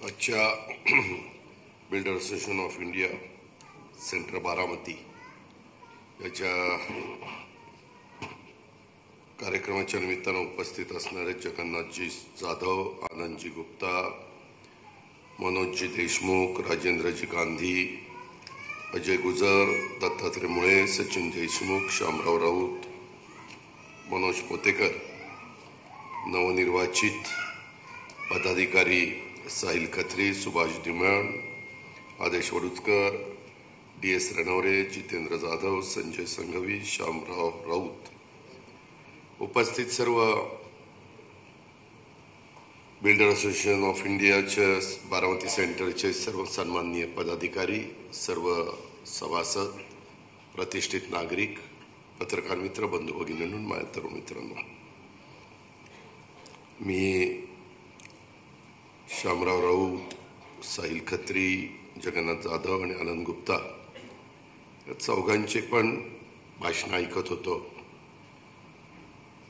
आजच्या builder association of India centre Baramati याच्या कार्यक्रमाच्या निमित्तानं उपस्थित असणारे जगन्नाथजी जाधव, आनंदजी गुप्ता, मनोजजी देशमुख, राजेंद्रजी गांधी, अजय गुजर, दत्तात्रय मुळे, सचिन देशमुख, शामराव राऊत, मनोज पोतेकर, नवनिर्वाचित पदाधिकारी साहिल खत्री, सुभाष डिमण, आदेश वडुतकर, DS रणवरे, जितेंद्र जाधव, संजय संघवी, शामराव राऊत, उपस्थित सर्व बिल्डर असोसिएशन ऑफ इंडियाच्या बारामती सेंटरचे सर्व सन्माननीय पदाधिकारी, सर्व सभासद, प्रतिष्ठित नागरिक, पत्रकार मित्र, बंधू भगिनींनो, माझ्या तरुण मित्रांनो, मी शामराव राऊत, साहिल खत्री, जगन्नाथ जाधव आणि आनंद गुप्ता या चौघांचे पण भाषण ऐकत होतो.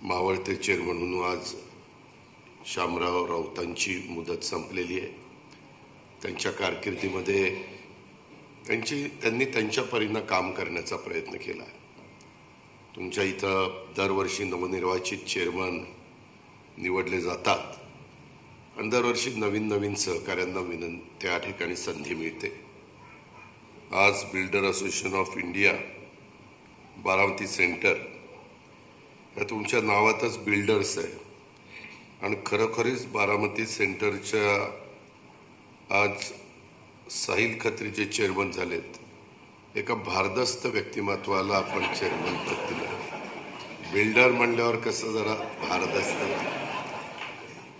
मावळते चेअरमन म्हणून आज शामराव राऊतांची मुदत संपलेली आहे. त्यांच्या कारकिर्दीमध्ये त्यांनी त्यांच्या परीनं काम करण्याचा प्रयत्न केला. तुमच्या इथं दरवर्षी नवनिर्वाचित चेअरमन निवडले जातात आणि दरवर्षी नवीन सहकाऱ्यांना त्या ठिकाणी संधी मिळते. आज builder association of India Baramati centre या तुमच्या नावातच बिल्डर्स आहे आणि खरोखरीच बारामती सेंटरच्या आज साहिल खत्री जे चेअरमन झालेत, एका भारदस्त व्यक्तिमत्वाला आपण चेअरमन पद दिलं. बिल्डर म्हणल्यावर कसं जरा भारदस्त,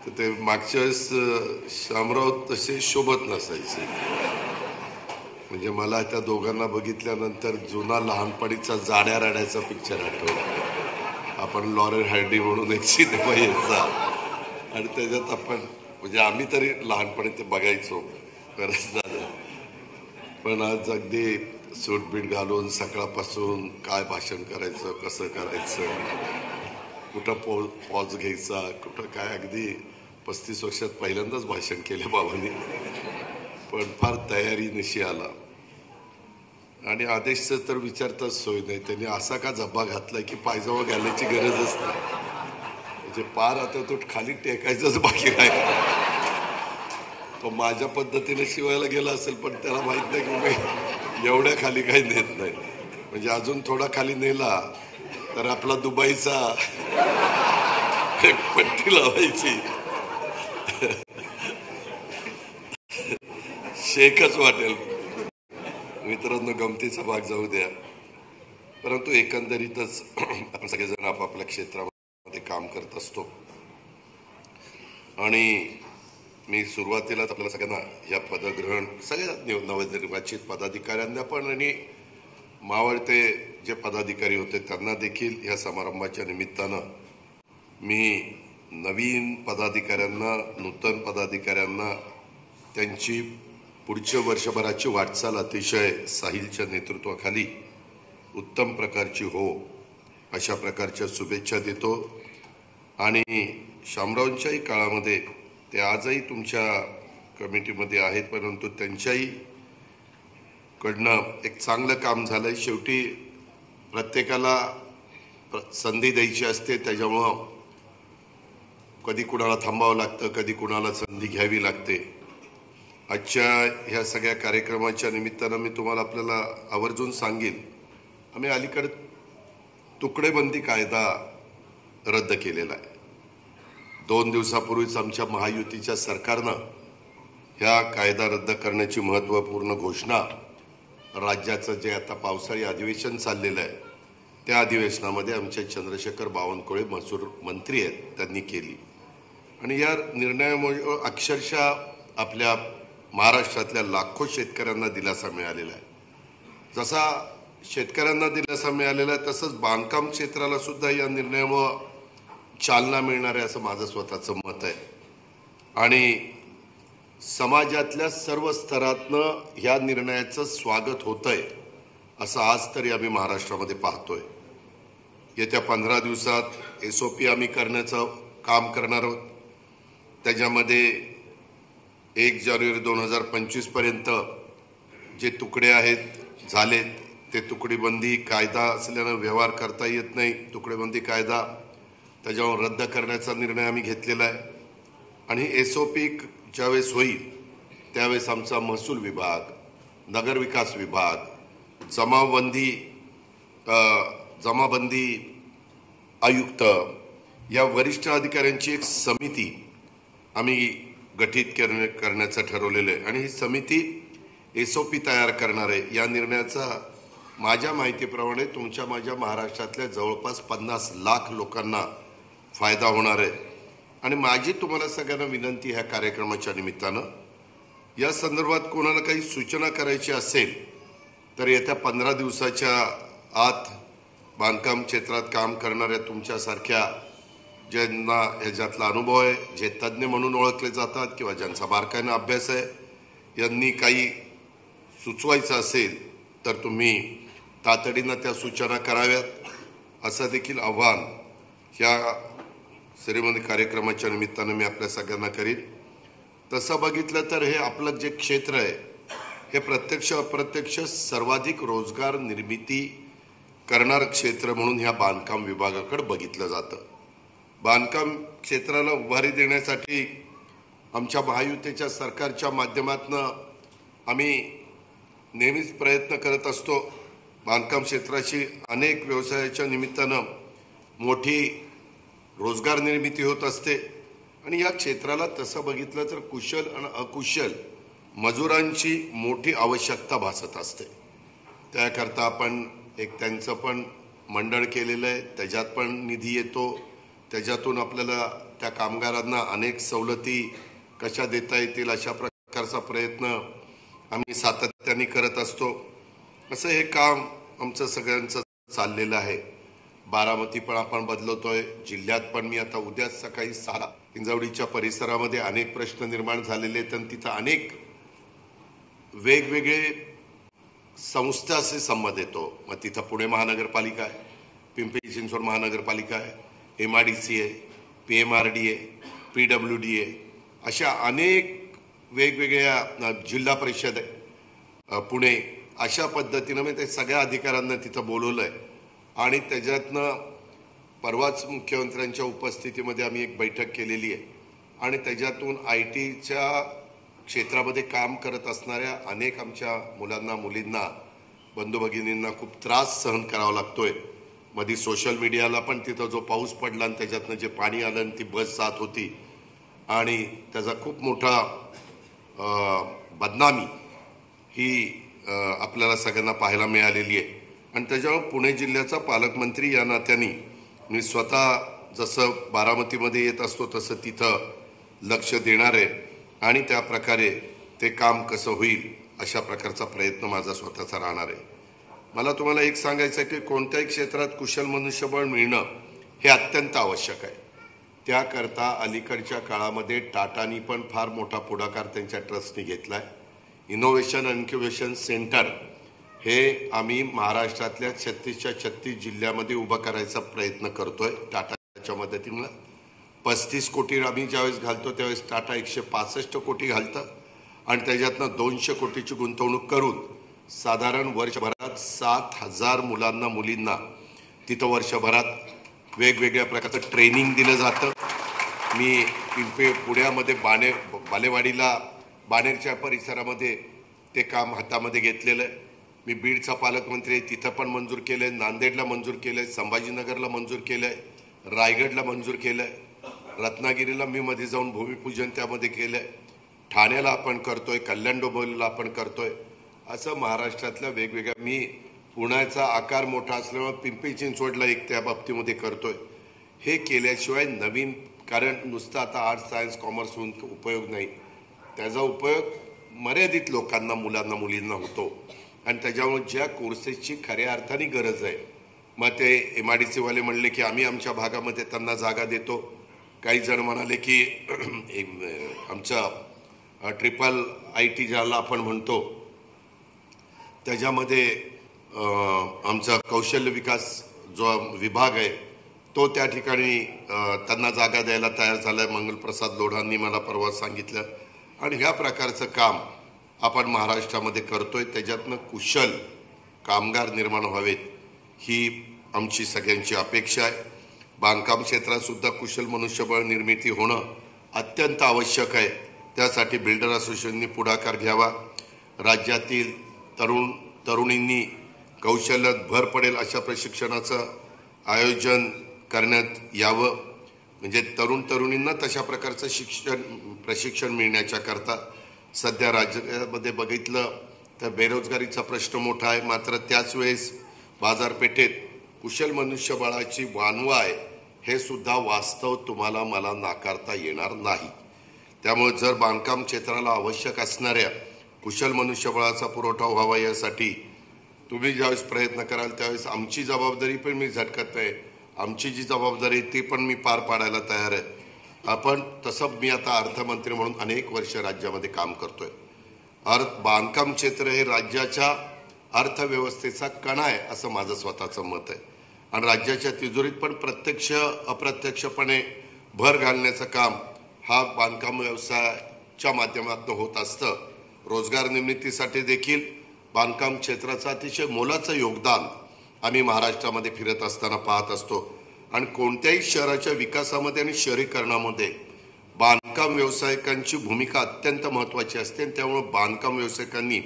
तर ते मागच्या वेळेस शामराव तसे शोभत नसायचे. म्हणजे मला त्या दोघांना बघितल्यानंतर जुना लहानपणीचा जाड्या राड्याचा पिक्चर आठवला. आपण लॉरेल हार्डी म्हणून एक सिनेमा यायचा आणि त्याच्यात आपण म्हणजे आम्ही तरी लहानपणी ते बघायचो, बरंच झालं. पण आज अगदी सूटबीट घालून सकाळपासून काय भाषण करायचं, कसं करायचं, कुठं पॉज घ्यायचा, कुठं काय, अगदी 35 वर्षात पहिल्यांदाच भाषण केलं बाबांनी, पण फार तयारी निशी आला. आणि आदेशचं तर विचारताच सोय नाही. त्यांनी असा का झब्बा घातलाय की पायजमा घालायची गरजच नाही. म्हणजे पार आता तो खाली टेकायचंच बाकी राहिला. तो माझ्या पद्धतीने शिवायला गेला असेल, पण त्याला माहित नाही की मी एवढ्या खाली काही नेत नाही. म्हणजे अजून थोडा खाली नेला तर आपला दुबईचा एक पट्टी लावायची, शेकच वाटेल. मित्रांनो, गमतीचा भाग जाऊ द्या, परंतु एकंदरीतच आपण सगळेजण आपापल्या क्षेत्रामध्ये काम करत असतो. आणि मी सुरुवातीलाच आपल्याला सगळ्यांना या पदग्रहण सगळ्या नवनिर्वाचित पदाधिकाऱ्यांना पण आणि मावळते जे पदाधिकारी होते त्यांना देखील या समारंभाच्या निमित्तानं मी नवीन पदाधिकाऱ्यांना, नूतन पदाधिकाऱ्यांना त्यांची पुढच्या वर्षभराची वाटचाल अतिशय साहिलच्या नेतृत्वाखाली उत्तम प्रकारची हो अशा प्रकारच्या शुभेच्छा देतो. आणि शामरावांच्याही काळामध्ये ते आजही तुमच्या कमिटीमध्ये आहेत, परंतु त्यांच्याही कडनं एक चांगलं काम झालंय. शेवटी प्रत्येकाला संधी द्यायची असते, त्याच्यामुळं कधी कुणाला थांबावं लागतं, कधी कुणाला संधी घ्यावी लागते. आजच्या ह्या सगळ्या कार्यक्रमाच्या निमित्तानं मी तुम्हाला आपल्याला आवर्जून सांगेन, आम्ही अलीकडे तुकडेबंदी कायदा रद्द केलेला आहे. 2 दिवसापूर्वीच आमच्या महायुतीच्या सरकारनं ह्या कायदा रद्द करण्याची महत्त्वपूर्ण घोषणा राज्याचं जे आता पावसाळी अधिवेशन चाललेलं आहे त्या अधिवेशनामध्ये आमचे चंद्रशेखर बावनकुळे महसूल मंत्री आहेत त्यांनी केली. आणि या निर्णयामुळे अक्षरशः आपल्या महाराष्ट्रातल्या लाखो शेतकऱ्यांना दिलासा मिळालेला आहे. जसा शेतकऱ्यांना दिलासा मिळालेला आहे तसंच बांधकाम क्षेत्राला सुद्धा या निर्णयामुळं चालना मिळणार आहे असं माझं स्वतःचं मत आहे. आणि समाजातल्या सर्व स्तरातनं ह्या निर्णयाचं स्वागत होतंय असं आज तरी आम्ही महाराष्ट्रामध्ये पाहतोय. येत्या 15 दिवसात SOP आम्ही करण्याचं काम करणार आहोत. त्याच्यामध्ये 1 जानेवारी 2025 पर्यंत जे तुकडे आहेत झालेत ते तुकडीबंदी कायदा असल्यानं व्यवहार करता येत नाही. तुकडेबंदी कायदा त्याच्यावर रद्द करण्याचा निर्णय आम्ही घेतलेला आहे. आणि SOP ज्यावेळेस होईल त्यावेळेस आमचा महसूल विभाग, नगरविकास विभाग, जमाबंदी आयुक्त या वरिष्ठ अधिकाऱ्यांची एक समिती आम्ही गठीत करण्याचं ठरवलेलं आहे. आणि ही समिती SOP तयार करणार आहे. या निर्णयाचा माझ्या माहितीप्रमाणे तुमच्या माझ्या महाराष्ट्रातल्या जवळपास 50 लाख लोकांना फायदा होणार आहे. आणि माझी तुम्हाला सगळ्यांना विनंती ह्या कार्यक्रमाच्या निमित्तानं, या संदर्भात कोणाला काही सूचना करायची असेल तर येत्या 15 दिवसाच्या आत बांधकाम क्षेत्रात काम करणाऱ्या तुमच्यासारख्या ज्यांना ह्याच्यातला अनुभव आहे, जे तज्ज्ञ म्हणून ओळखले जातात किंवा ज्यांचा बारकाईनं अभ्यास आहे, यांनी काही सुचवायचं असेल तर तुम्ही तातडीनं त्या सूचना कराव्यात, असं देखील आव्हान ह्या सेरेमनी कार्यक्रमाच्या निमित्तानं मी आपल्या सगळ्यांना करीन. तसं बघितलं तर हे आपलं जे क्षेत्र आहे हे प्रत्यक्ष अप्रत्यक्ष सर्वाधिक रोजगार निर्मिती करणारं क्षेत्र म्हणून ह्या बांधकाम विभागाकडे बघितलं जातं. बांधकाम क्षेत्राला उभारी देण्यासाठी आमच्या महायुतीच्या सरकारच्या माध्यमातून आम्ही नेहमीच प्रयत्न करत असतो. बांधकाम क्षेत्राची अनेक व्यवसायाच्या निमित्तानं मोठी रोजगार निर्मिती होत असते. आणि या क्षेत्राला तसं बघितलं तर कुशल आणि अकुशल मजुरांची मोठी आवश्यकता भासत असते. त्याकरता आपण एक त्यांचं पण मंडळ केलेलं आहे, त्याच्यात पण निधी येतो, त्याच्यातून आपल्याला त्या कामगारांना अनेक सवलती कशा देता येतील अशा प्रकारचा प्रयत्न आम्ही सातत्याने करत असतो. असं हे काम आमचं सगळ्यांचं चाललेलं आहे. बारामती पण आपण बदलवतोय. जिल्ह्यात पण मी आता उद्याच सकाळी 6 हिंजवडीच्या परिसरामध्ये अनेक प्रश्न निर्माण झालेले आहेत आणि तिथं अनेक वेगवेगळे संस्थांचे संबंध येतो. मग तिथं पुणे महानगरपालिका आहे, पिंपरी चिंचवड महानगरपालिका आहे, MRDC आहे, PMRD आहे, PWD आहे, अशा अनेक वेगवेगळ्या जिल्हा परिषद आहे पुणे. अशा पद्धतीनं मी ते सगळ्या अधिकाऱ्यांना तिथं बोलवलं आहे. आणि त्याच्यातनं परवाच मुख्यमंत्र्यांच्या उपस्थितीमध्ये आम्ही एक बैठक केलेली आहे. आणि त्याच्यातून ITच्या क्षेत्रामध्ये काम करत असणाऱ्या अनेक आमच्या मुलांना, मुलींना, बंधू भगिनींना खूप त्रास सहन करावा लागतोय. मध्ये सोशल मीडियाला पण तिथं जो पाऊस पडला आणि त्याच्यातनं जे पाणी आलं आणि ती बस जात होती आणि त्याचा खूप मोठा बदनामी ही आपल्याला सगळ्यांना पाहायला मिळालेली आहे. आणि त्याच्यावर पुणे जिल्ह्याचा पालकमंत्री या नात्याने मी स्वतः जसं बारामतीमध्ये येत असतो तसं तिथं लक्ष देणार आहे. आणि त्या प्रकारे ते काम कसं होईल अशा प्रकारचा प्रयत्न माझा स्वतःचा राहणार आहे. मला तुम्हाला एक सांगायचं आहे की कोणत्याही क्षेत्रात कुशल मनुष्यबळ मिळणं हे अत्यंत आवश्यक आहे. त्याकरता अलीकडच्या काळामध्ये टाटानी पण फार मोठा पुढाकार त्यांच्या ट्रस्टने घेतला आहे. इनोव्हेशन इन्क्युबेशन सेंटर हे आम्ही महाराष्ट्रातल्या 36च्या 36 जिल्ह्यामध्ये उभं करायचा प्रयत्न करतोय टाटाच्या मदतीनं. 35 कोटी आम्ही ज्यावेळेस घालतो त्यावेळेस टाटा 165 कोटी घालतं आणि त्याच्यातनं 200 कोटीची गुंतवणूक करून साधारण वर्षभरात 7,000 मुलांना, मुलींना तिथं वर्षभरात वेगवेगळ्या प्रकारचं ट्रेनिंग दिलं जातं. मी पुण्यामध्ये बालेवाडीला बाणेरच्या परिसरामध्ये ते काम हातामध्ये घेतलेलं आहे. मी बीडचा पालकमंत्री आहे, तिथं पण मंजूर केलं आहे, नांदेडला मंजूर केलं आहे, संभाजीनगरला मंजूर केलं आहे, रायगडला मंजूर केलं आहे, रत्नागिरीला मी मध्ये जाऊन भूमिपूजन त्यामध्ये केलं आहे, ठाण्याला आपण करतोय, कल्याण डोंबिवलीला आपण करतोय. असं महाराष्ट्रातल्या वेगवेगळ्या, मी पुण्याचा आकार मोठा असल्यामुळे पिंपरी चिंचवडला एक त्या बाबतीमध्ये करतोय. हे केल्याशिवाय नवीन, कारण नुसतं आता आर्ट्स, सायन्स, कॉमर्स होऊन उपयोग नाही. त्याचा उपयोग मर्यादित लोकांना, मुलांना, मुलींना होतो. आणि त्याच्यामुळे ज्या कोर्सेसची खऱ्या अर्थाने गरज आहे, मग ते MRDC वाले म्हणले की आम्ही आमच्या भागामध्ये त्यांना जागा देतो. काही जण म्हणाले की आमचा IIIT ज्याला आपण म्हणतो त्याच्यामध्ये आमचा कौशल्य विकास जो विभाग आहे तो त्या ठिकाणी त्यांना जागा द्यायला तयार झाला आहे. मंगलप्रसाद लोढांनी मला परवा सांगितलं. आणि ह्या प्रकारचं काम आपण महाराष्ट्रामध्ये करतोय. त्याच्यातनं कुशल कामगार निर्माण व्हावेत ही आमची सगळ्यांची अपेक्षा आहे. बांधकाम क्षेत्रात सुद्धा कुशल मनुष्यबळ निर्मिती होणं अत्यंत आवश्यक आहे. त्यासाठी बिल्डर असोसिएशननी पुढाकार घ्यावा. राज्यातील तरुणींनी कौशल्यात भर पडेल अशा प्रशिक्षणाचं आयोजन करण्यात यावं. म्हणजे तरुणींना तशा प्रकारचं प्रशिक्षण मिळण्याच्या करता सध्या राज्यामध्ये बघितलं तर बेरोजगारीचा प्रश्न मोठा आहे. मात्र त्याच वेळेस बाजारपेठेत कुशल मनुष्यबळाची वानवा आहे हे सुद्धा वास्तव तुम्हाला मला नाकारता येणार नाही. त्यामुळे जर बांधकाम क्षेत्राला आवश्यक असणाऱ्या कुशल मनुष्यबळाचा पुरवठा व्हावा यासाठी तुम्ही ज्यावेळेस प्रयत्न कराल त्यावेळेस आमची जबाबदारी पण मी झटकत नाही. आमची जी जबाबदारी ती पण मी पार पाडायला तयार आहे. तसं मी आता अर्थमंत्री म्हणून अनेक वर्ष राज्यामध्ये काम करतोय. बांधकाम क्षेत्र हे राज्याच्या अर्थव्यवस्थेचा कणा आहे असं माझं स्वतःचं मत आहे. आणि राज्याच्या तिजोरीत पण प्रत्यक्ष अप्रत्यक्षपणे भर घालण्याचं काम हा बांधकाम व्यवसायाच्या माध्यमातून होत असतं. रोजगार निर्मितीसाठी देखील बांधकाम क्षेत्राचं अतिशय मोलाचं योगदान आम्ही महाराष्ट्रामध्ये फिरत असताना पाहत असतो. आणि कोणत्याही शहराच्या विकासामध्ये आणि शहरीकरणामध्ये बांधकाम व्यावसायिकांची भूमिका अत्यंत महत्त्वाची असते. त्यामुळे बांधकाम व्यावसायिकांनी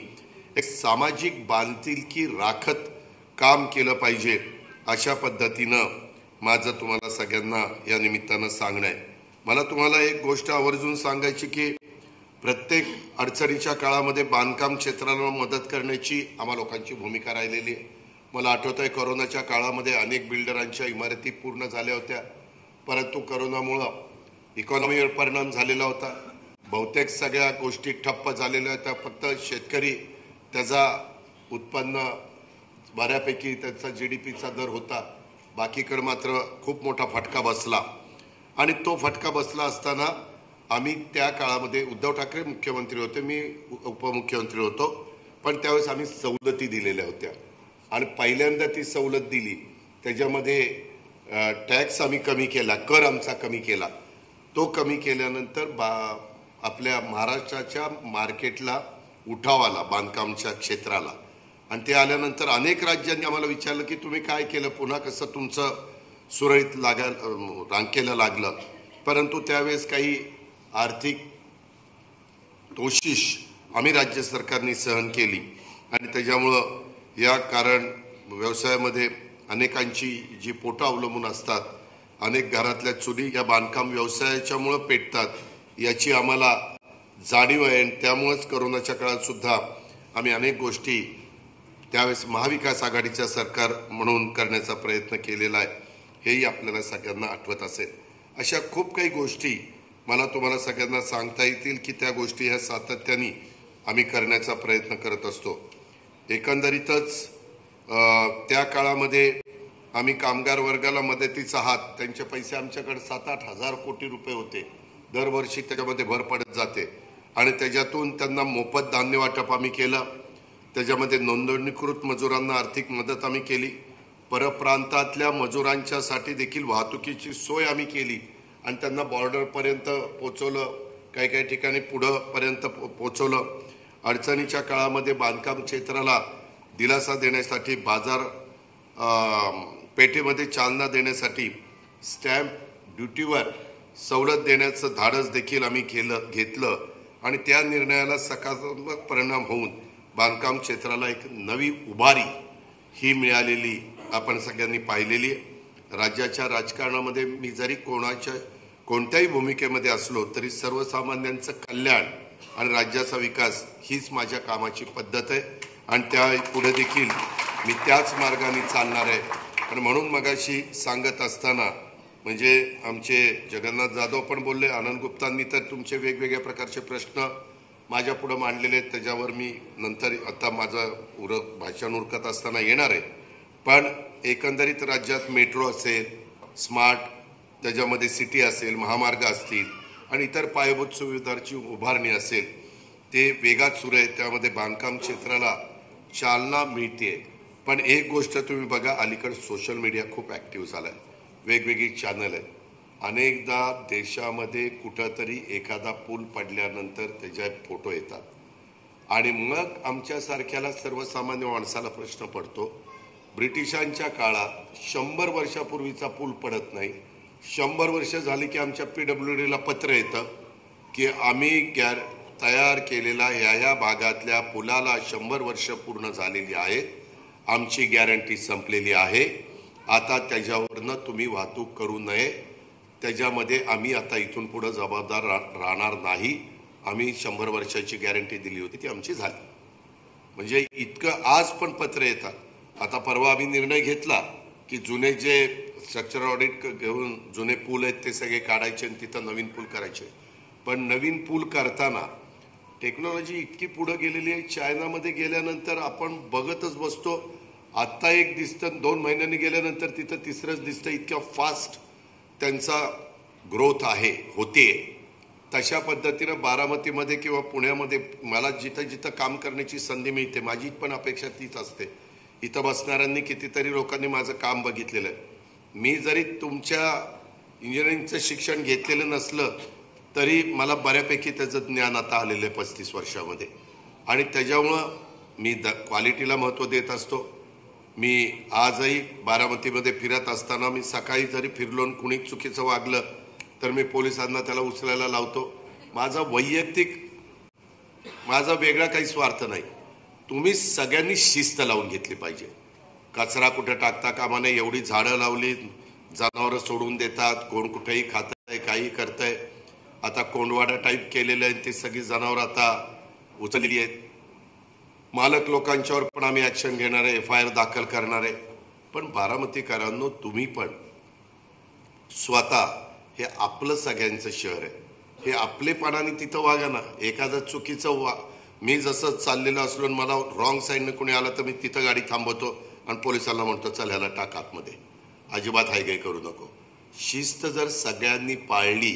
एक सामाजिक बांधिलकी राखत काम केलं पाहिजे अशा पद्धतीनं माझं तुम्हाला सगळ्यांना या निमित्तानं सांगणं आहे. मला तुम्हाला एक गोष्ट आवर्जून सांगायची की प्रत्येक अडचणीच्या काळामध्ये बांधकाम क्षेत्राला मदत करण्याची आम्हा लोकांची भूमिका राहिलेली आहे. मला आठवत आहे कोरोनाच्या काळामध्ये अनेक बिल्डरांच्या इमारती पूर्ण झाल्या होत्या, परंतु कोरोनामुळं इकॉनॉमीवर परिणाम झालेला होता. बहुतेक सगळ्या गोष्टी ठप्प झालेल्या होत्या. फक्त शेतकरी त्याचा उत्पन्न बऱ्यापैकी त्याचा GDPचा दर होता. बाकीकडे मात्र खूप मोठा फटका बसला. आणि तो फटका बसला असताना आम्ही त्या काळामध्ये उद्धव ठाकरे मुख्यमंत्री होते, मी उपमुख्यमंत्री होतो, पण त्यावेळेस आम्ही सवलती दिलेल्या होत्या. आणि पहिल्यांदा ती सवलत दिली त्याच्यामध्ये टॅक्स आम्ही कमी केला, कर आमचा कमी केला. तो कमी केल्यानंतर आपल्या महाराष्ट्राच्या मार्केटला उठाव आला बांधकामच्या क्षेत्राला. आणि ते आल्यानंतर अनेक राज्यांनी आम्हाला विचारलं की तुम्ही काय केलं, पुन्हा कसं तुमचं सुरळीत रांकेला लागलं. परंतु त्यावेळेस काही आर्थिक तोशिष आम्ही राज्य सरकारने सहन केली आणि त्याच्यामुळं या कारण व्यवसायामध्ये अनेकांची जी पोटं अवलंबून असतात, अनेक घरातल्या चुली या बांधकाम व्यवसायाच्यामुळं पेटतात याची आम्हाला जाणीव आहे. आणि त्यामुळंच कोरोनाच्या काळात सुद्धा आम्ही अनेक गोष्टी त्यावेळेस महाविकास आघाडीच्या सरकार म्हणून करण्याचा प्रयत्न केलेला आहे, हेही आपल्याला सगळ्यांना आठवत असेल. अशा खूप काही गोष्टी मला तुम्हाला सगळ्यांना सांगता येतील की त्या गोष्टी ह्या सातत्याने आम्ही करण्याचा प्रयत्न करत असतो. एकंदरीतच त्या काळामध्ये आम्ही कामगार वर्गाला मदतीचा हात, त्यांचे पैसे आमच्याकडे 7-8 हजार कोटी रुपये होते, दरवर्षी त्याच्यामध्ये भर पडत जाते. आणि त्याच्यातून त्यांना मोफत धान्य वाटप आम्ही केलं. त्याच्यामध्ये नोंदणीकृत मजुरांना आर्थिक मदत आम्ही केली. परप्रांतातल्या मजुरांच्यासाठी देखील वाहतुकीची सोय आम्ही केली आणि त्यांना बॉर्डरपर्यंत पोचवलं, काही काही ठिकाणी पुढंपर्यंत पोचवलं. अडचणीच्या काळामध्ये बांधकाम क्षेत्राला दिलासा देण्यासाठी बाजार पेठेमध्ये चालना देण्यासाठी स्टॅम्प ड्युटीवर सवलत देण्याचं धाडस देखील आम्ही घेतलं आणि त्या निर्णयाला सकारात्मक परिणाम होऊन बांधकाम क्षेत्राला एक नवी उभारी ही मिळालेली आपण सगळ्यांनी पाहिलेली आहे. राज्याच्या राजकारणामध्ये मी जरी कोणत्याही भूमिकेमध्ये असलो तरी सर्वसामान्यांचं कल्याण आणि राज्याचा विकास हीच माझ्या कामाची पद्धत आहे आणि त्या पुढे देखील मी त्याच मार्गाने चालणार आहे. आणि म्हणून मगाशी सांगत असताना म्हणजे आमचे जगन्नाथ जाधव पण बोलले, आनंद गुप्तांनी तर तुमचे वेगवेगळ्या प्रकारचे प्रश्न माझ्या पुढे मांडलेले आहेत, त्याच्यावर मी नंतर आता माझं भाषण उरकत असताना येणार आहे. पण एकंदरीत राज्यात मेट्रो असेल, स्मार्ट त्याच्यामध्ये सिटी असेल, महामार्ग असतील आणि इतर पायाभूत सुविधांची उभारणी असेल, ते वेगात सुरू आहे. त्यामध्ये बांधकाम क्षेत्राला चालना मिळते. पण एक गोष्ट तुम्ही बघा, अलीकडे सोशल मीडिया खूप ॲक्टिव्ह झाला आहे, वेगवेगळी चॅनल आहेत. अनेकदा देशामध्ये कुठंतरी एखादा पूल पडल्यानंतर त्याचे फोटो येतात आणि मग आमच्यासारख्याला सर्वसामान्य माणसाला प्रश्न पडतो, ब्रिटिशांच्या काळात 100 वर्षापूर्वीचा पूल पडत नाही, 100 वर्ष झाली की आमच्या PWDला पत्र येतं की आम्ही तयार केलेला ह्या भागातल्या पुलाला 100 वर्ष पूर्ण झालेली आहेत, आमची गॅरंटी संपलेली आहे, आता त्याच्यावरनं तुम्ही वाहतूक करू नये, त्याच्यामध्ये आम्ही आता इथून पुढे जबाबदार राहणार नाही, आम्ही 100 वर्षाची गॅरंटी दिली होती ती आमची झाली. म्हणजे इतकं आज पण पत्र येतात. आता परवा आम्ही निर्णय घेतला की जुने जे स्ट्रक्चर ऑडिट घेऊन जुने पूल आहेत ते सगळे काढायचे आणि तिथं नवीन पूल करायचे. पण नवीन पूल करताना टेक्नॉलॉजी इतकी पुढे गेलेली आहे. चायनामध्ये गेल्यानंतर आपण बघतच बसतो, आत्ता एक दिसतं, 2 महिन्यांनी गेल्यानंतर तिथं तिसरंच दिसतं, इतक्या फास्ट त्यांचा ग्रोथ होते. तशा पद्धतीनं बारामतीमध्ये किंवा पुण्यामध्ये मला जिथं जिथं काम करण्याची संधी मिळते, माझी पण अपेक्षा तीच असते. इथं बसणाऱ्यांनी कितीतरी लोकांनी माझं काम बघितलेलं आहे. मी जरी तुमच्या इंजिनिअरिंगचं शिक्षण घेतलेलं नसलं तरी मला बऱ्यापैकी त्याचं ज्ञान आता आलेलं आहे 35 वर्षामध्ये, आणि त्याच्यामुळं मी क्वालिटीला महत्त्व देत असतो. मी आजही बारामतीमध्ये फिरत असताना मी सकाळी जरी फिरलो आणि कुणी चुकीचं वागलं तर मी पोलिसांना त्याला उचलायला लावतो. माझा वेगळा काही स्वार्थ नाही. तुम्ही सगळ्यांनी शिस्त लावून घेतली पाहिजे. कचरा कुठं टाकता कामा नये, एवढी झाडं लावली, जनावरं सोडून देतात, कोण कुठेही खातंय, काही करतंय. आता कोंडवाडा टाईप केलेलं आहे, ती सगळी जनावरं आता उचलली आहेत. मालक लोकांच्यावर पण आम्ही ॲक्शन घेणार आहे, FIR दाखल करणार आहे. पण बारामतीकरांनो, तुम्ही पण स्वतः, हे आपलं सगळ्यांचं शहर आहे, हे आपलेपणाने तिथं वागा ना. एखादं चुकीचं मी जसं चाललेलं असलो मला रॉंग साईडनं कोणी आलं तर मी तिथं गाडी थांबवतो आणि पोलिसांना म्हणतो चल ह्याला टाक आतमध्ये, अजिबात हायगाई करू नको. शिस्त जर सगळ्यांनी पाळली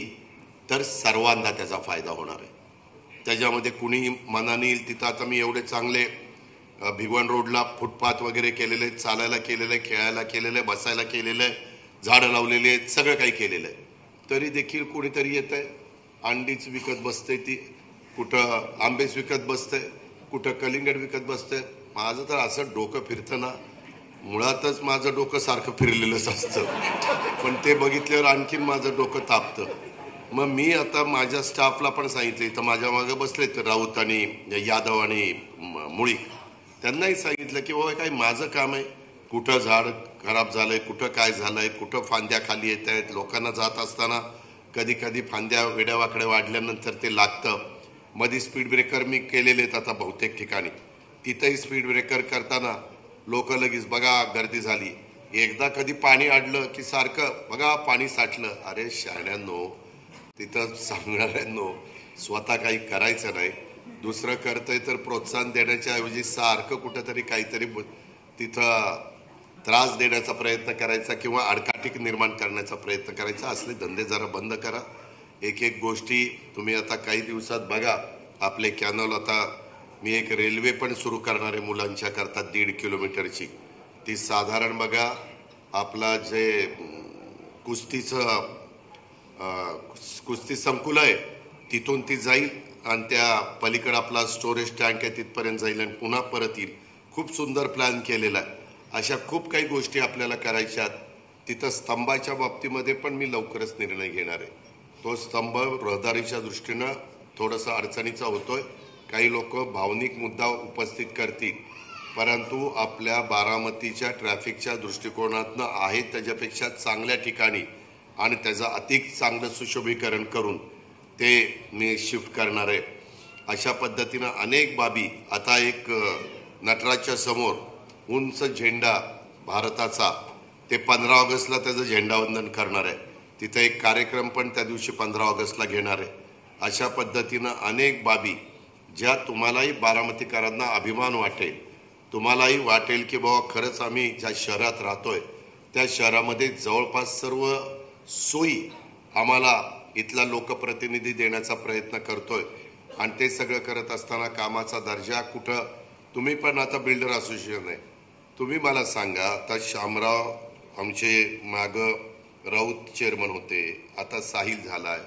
तर सर्वांना त्याचा फायदा होणार आहे. त्याच्यामध्ये कुणी मनाने येईल तिथं, आता मी एवढे चांगले भिगवण रोडला फुटपाथ वगैरे केलेले आहेत, चालायला केलेलं आहे, खेळायला केलेलं आहे, बसायला केलेलं आहे, झाडं लावलेली आहेत, सगळं काही केलेलं आहे, तरी देखील कोणीतरी येत आहे, अंडीच विकत बसते, ती कुठं आंबेच विकत बसतंय, कुठं कलिंगड विकत बसतंय. माझं तर असं डोकं फिरतं ना, मुळातच माझं डोकं सारखं फिरलेलंच असतं, पण ते बघितल्यावर आणखीन माझं डोकं तापतं. मग मी आता माझ्या स्टाफला पण सांगितलं, इथं माझ्या मागं बसले तर राऊत आणि यादव आणि मुळीक, त्यांनाही सांगितलं की बाबा काय माझं काम आहे, कुठं झाड खराब झालंय, कुठं काय झालंय, कुठं फांद्या खाली येत आहेत, लोकांना जात असताना कधी कधी फांद्या वेड्यावाकडे वाढल्यानंतर ते लागतं. मध्ये स्पीड ब्रेकर मी केलेले आहेत आता बहुतेक ठिकाणी, तिथंही स्पीड ब्रेकर करताना लोक लगेच बघा गर्दी झाली. एकदा कधी पाणी अडलं की सारखं बघा पाणी साठलं. अरे शहाण्यांनो, तिथं सांगणाऱ्यांनो, स्वतः काही करायचं नाही, दुसरं करतंय तर प्रोत्साहन देण्याच्या ऐवजी सारखं कुठंतरी काहीतरी तिथं त्रास देण्याचा प्रयत्न करायचा किंवा अडकाटी निर्माण करण्याचा प्रयत्न करायचा. असले धंदे जरा बंद करा. एक एक गोष्टी तुम्ही आता काही दिवसात बघा, आपले कॅनल, आता मी एक रेल्वे पण सुरू करणार आहे मुलांच्या करता 1.5 किलोमीटरची. ती साधारण बघा, आपला जे कुस्ती संकुल आहे तिथून ती जाईल आणि त्या पलीकडे आपला स्टोरेज टँक आहे तिथपर्यंत जाईल आणि पुन्हा परत येईल. खूप सुंदर प्लॅन केलेला आहे. अशा खूप काही गोष्टी आपल्याला करायच्यात. तिथं स्तंभाच्या बाबतीमध्ये पण मी लवकरच निर्णय घेणार आहे. तो स्तंभ रहदारीच्या दृष्टीनं थोडंसं अडचणीचा होतोय, काही लोक भावनिक मुद्दा उपस्थित करतील, परंतु आपल्या बारामतीच्या ट्रॅफिकच्या दृष्टिकोनातनं आहे त्याच्यापेक्षा चांगल्या ठिकाणी आणि त्याचं अधिक चांगलं सुशोभीकरण करून ते मी शिफ्ट करणार आहे. अशा पद्धतीनं अनेक बाबी. आता एक नटराजच्या समोर उंच झेंडा भारताचा, ते 15 ऑगस्टला त्याचं झेंडावंदन करणार आहे. तिथं एक कार्यक्रम पण त्या दिवशी 15 ऑगस्टला घेणार आहे. अशा पद्धतीनं अनेक बाबी ज्या तुम्हालाही बारामतीकरांना अभिमान वाटेल, तुम्हालाही वाटेल की बाबा खरंच आम्ही ज्या शहरात राहतोय त्या शहरामध्ये जवळपास सर्व सोयी आम्हाला इथला लोकप्रतिनिधी देण्याचा प्रयत्न करतोय. आणि ते सगळं करत असताना कामाचा दर्जा कुठं, तुम्ही पण आता बिल्डर असोसिएशन आहे, तुम्ही मला सांगा, आता शामराव आमचे मागं राऊत चेअरमन होते, आता साहिल झालाय.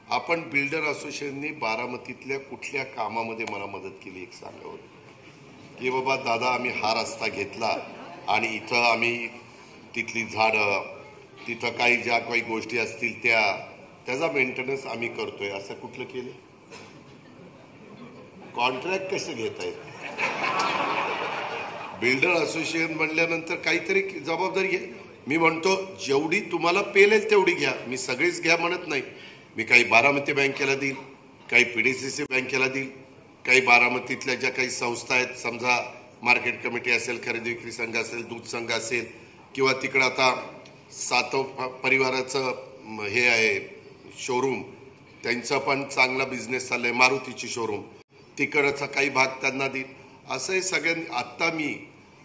आपण बिल्डर असोसिएशननी बारामतीतल्या कुठल्या कामामध्ये मला मदत केली एक सांगा की बाबा दादा आम्ही हा रस्ता घेतला आणि इथं आम्ही तिथली झाडं, तिथं काही ज्या काही गोष्टी असतील त्याचा मेंटेनन्स आम्ही करतोय, असं कुठलं केलं? कॉन्ट्रॅक्ट कसं घेता येत? बिल्डर असोसिएशन म्हणल्यानंतर काहीतरी जबाबदारी घ्या. मी म्हणतो जेवढी तुम्हाला पेलेल तेवढी घ्या, मी सगळीच घ्या म्हणत नाही. मी काही बारामती बँकेला देईल, काही PDCC बँकेला देईल, काही बारामतीतल्या ज्या काही संस्था आहेत, समजा मार्केट कमिटी असेल, खरेदी विक्री संघ असेल, दूध संघ असेल, किंवा तिकडं आता सातव परिवाराचं हे आहे शोरूम, त्यांचा पण चांगला बिझनेस चाललाय, मारुतीची शोरूम, तिकडचा काही भाग त्यांना देईल. असंही सगळ्यांनी आत्ता मी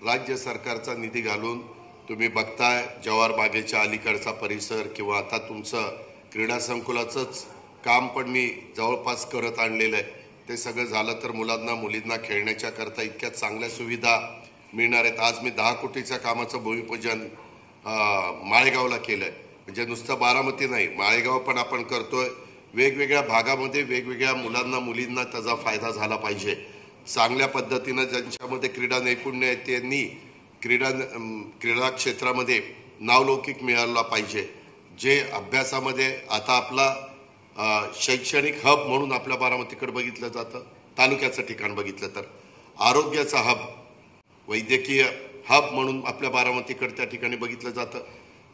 राज्य सरकारचा निधी घालून तुम्ही बघताय जवाहर बागेच्या अलीकडचा परिसर किंवा आता तुमचं क्रीडा संकुलाचंच काम पण मी जवळपास करत आणलेलं आहे. ते सगळं झालं तर मुलांना मुलींना खेळण्याच्या करता इतक्या चांगल्या सुविधा मिळणार आहेत. आज मी 10 कोटीच्या कामाचं भूमिपूजन माळेगावला केलंय. म्हणजे नुसतं बारामती नाही, माळेगाव पण आपण करतोय. वेगवेगळ्या भागामध्ये वेगवेगळ्या मुलांना मुलींना त्याचा फायदा झाला पाहिजे. चांगल्या पद्धतीनं ज्यांच्यामध्ये क्रीडा नैपुण्य आहे त्यांनी क्रीडा क्षेत्रामध्ये नावलौकिक मिळाला पाहिजे. जे अभ्यासामध्ये आता आपला शैक्षणिक हब म्हणून आपल्या बारामतीकडे बघितलं जातं, तालुक्याचं ठिकाण बघितलं तर आरोग्याचा हब, वैद्यकीय हब म्हणून आपल्या बारामतीकडे त्या ठिकाणी बघितलं जातं.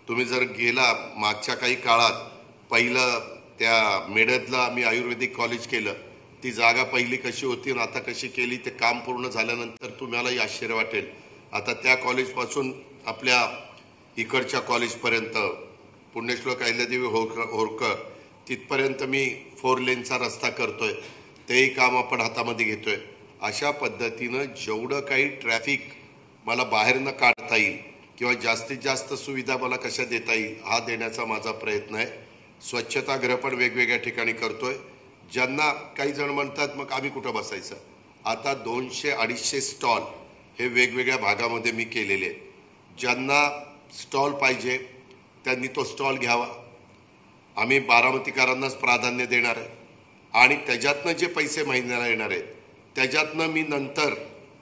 तुम्ही जर गेला मागच्या काही काळात, पहिलं त्या मेडदला मी आयुर्वेदिक कॉलेज केलं, ती जागा पहिली कशी होती आणि आता कशी केली, ते काम पूर्ण झाल्यानंतर तुम्हालाही आश्चर्य वाटेल. आता त्या कॉलेजपासून आपल्या इकडच्या कॉलेजपर्यंत पुण्यश्लोक अहिल्यादेवी होळकर तिथपर्यंत मी 4 लेनचा रस्ता करतोय, तेही काम आपण हातामध्ये घेतोय. अशा पद्धतीनं जेवढं काही ट्रॅफिक मला बाहेरनं काढता येईल किंवा जास्तीत जास्त सुविधा मला कशा देता येईल हा देण्याचा माझा प्रयत्न आहे. स्वच्छतागृह पण वेगवेगळ्या ठिकाणी करतोय. ज्यांना काही जण म्हणतात मग आम्ही कुठं बसायचं, आता 200-250 स्टॉल हे वेगवेगळ्या भागामध्ये मी केलेले आहेत. ज्यांना स्टॉल पाहिजे त्यांनी तो स्टॉल घ्यावा. आम्ही बारामतीकरांनाच प्राधान्य देणार आहे आणि त्याच्यातनं जे पैसे महिन्याला येणार आहेत त्याच्यातनं मी नंतर,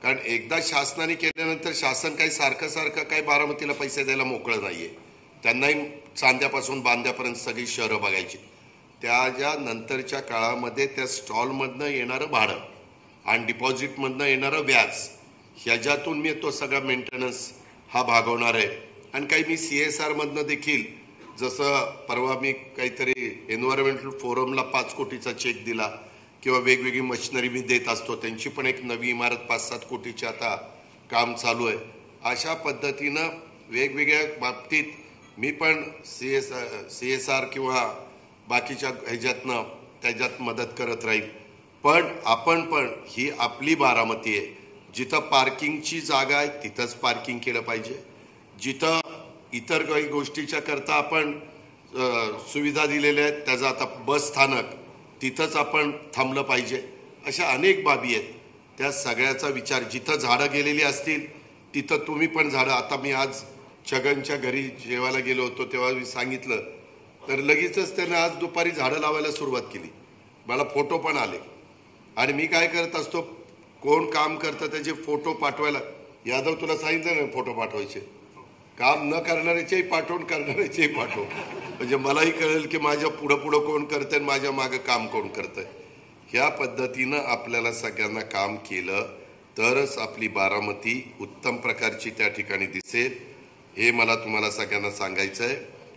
कारण एकदा शासनाने केल्यानंतर शासन काही सारखं काही बारामतीला पैसे द्यायला मोकळं नाहीये. त्यांनाही चांद्यापासून बांद्यापर्यंत सगळी शहरं बघायची. त्याच्या नंतरच्या काळामध्ये त्या स्टॉलमधनं येणारं भाडं आणि डिपॉझिटमधनं येणारं व्याज ह्याच्यातून मी तो सगळा मेंटेनन्स हा भागवणार आहे. आणि काही मी CSR मधनं देखील, जसं परवा मी काहीतरी एन्व्हायरमेंटल फोरमला 5 कोटीचा चेक दिला किंवा वेगवेगळी मशिनरी मी देत असतो, त्यांची पण एक नवी इमारत 5-7 कोटीची आता काम चालू आहे. अशा पद्धतीनं वेगवेगळ्या बाबतीत मी पण CSR किंवा बाकीच्या ह्याच्यातनं त्याच्यात मदत करत राहील. पण आपण पण ही आपली बारामती आहे, जिथं पार्किंगची जागा आहे तिथंच पार्किंग केलं पाहिजे. जिथं इतर काही गोष्टीच्या करता आपण सुविधा दिलेल्या आहेत, त्याचं आता बस स्थानक तिथंच आपण थांबलं पाहिजे. अशा अनेक बाबी आहेत. त्या सगळ्याचा विचार, जिथं झाडं गेलेली असतील तिथं तुम्ही पण झाडं. आता मी आज छगनच्या घरी जेवायला गेलो होतो तेव्हा मी सांगितलं तर लगेचच त्याने आज दुपारी झाडं लावायला सुरुवात केली. मला फोटो पण आले. आणि मी काय करत असतो, कोण काम करतं त्याचे फोटो पाठवायला. यादव तुला सांगितलं ना फोटो पाठवायचे, काम न करणाऱ्याचेही पाठवून करणाऱ्याचेही पाठव, म्हणजे मलाही कळेल की माझ्या पुढं कोण करतंय, माझ्या मागं काम कोण करतंय. ह्या पद्धतीनं आपल्याला सगळ्यांना काम केलं तरच आपली बारामती उत्तम प्रकारची त्या ठिकाणी दिसेल. हे मला तुम्हाला सगळ्यांना सांगायचं आहे.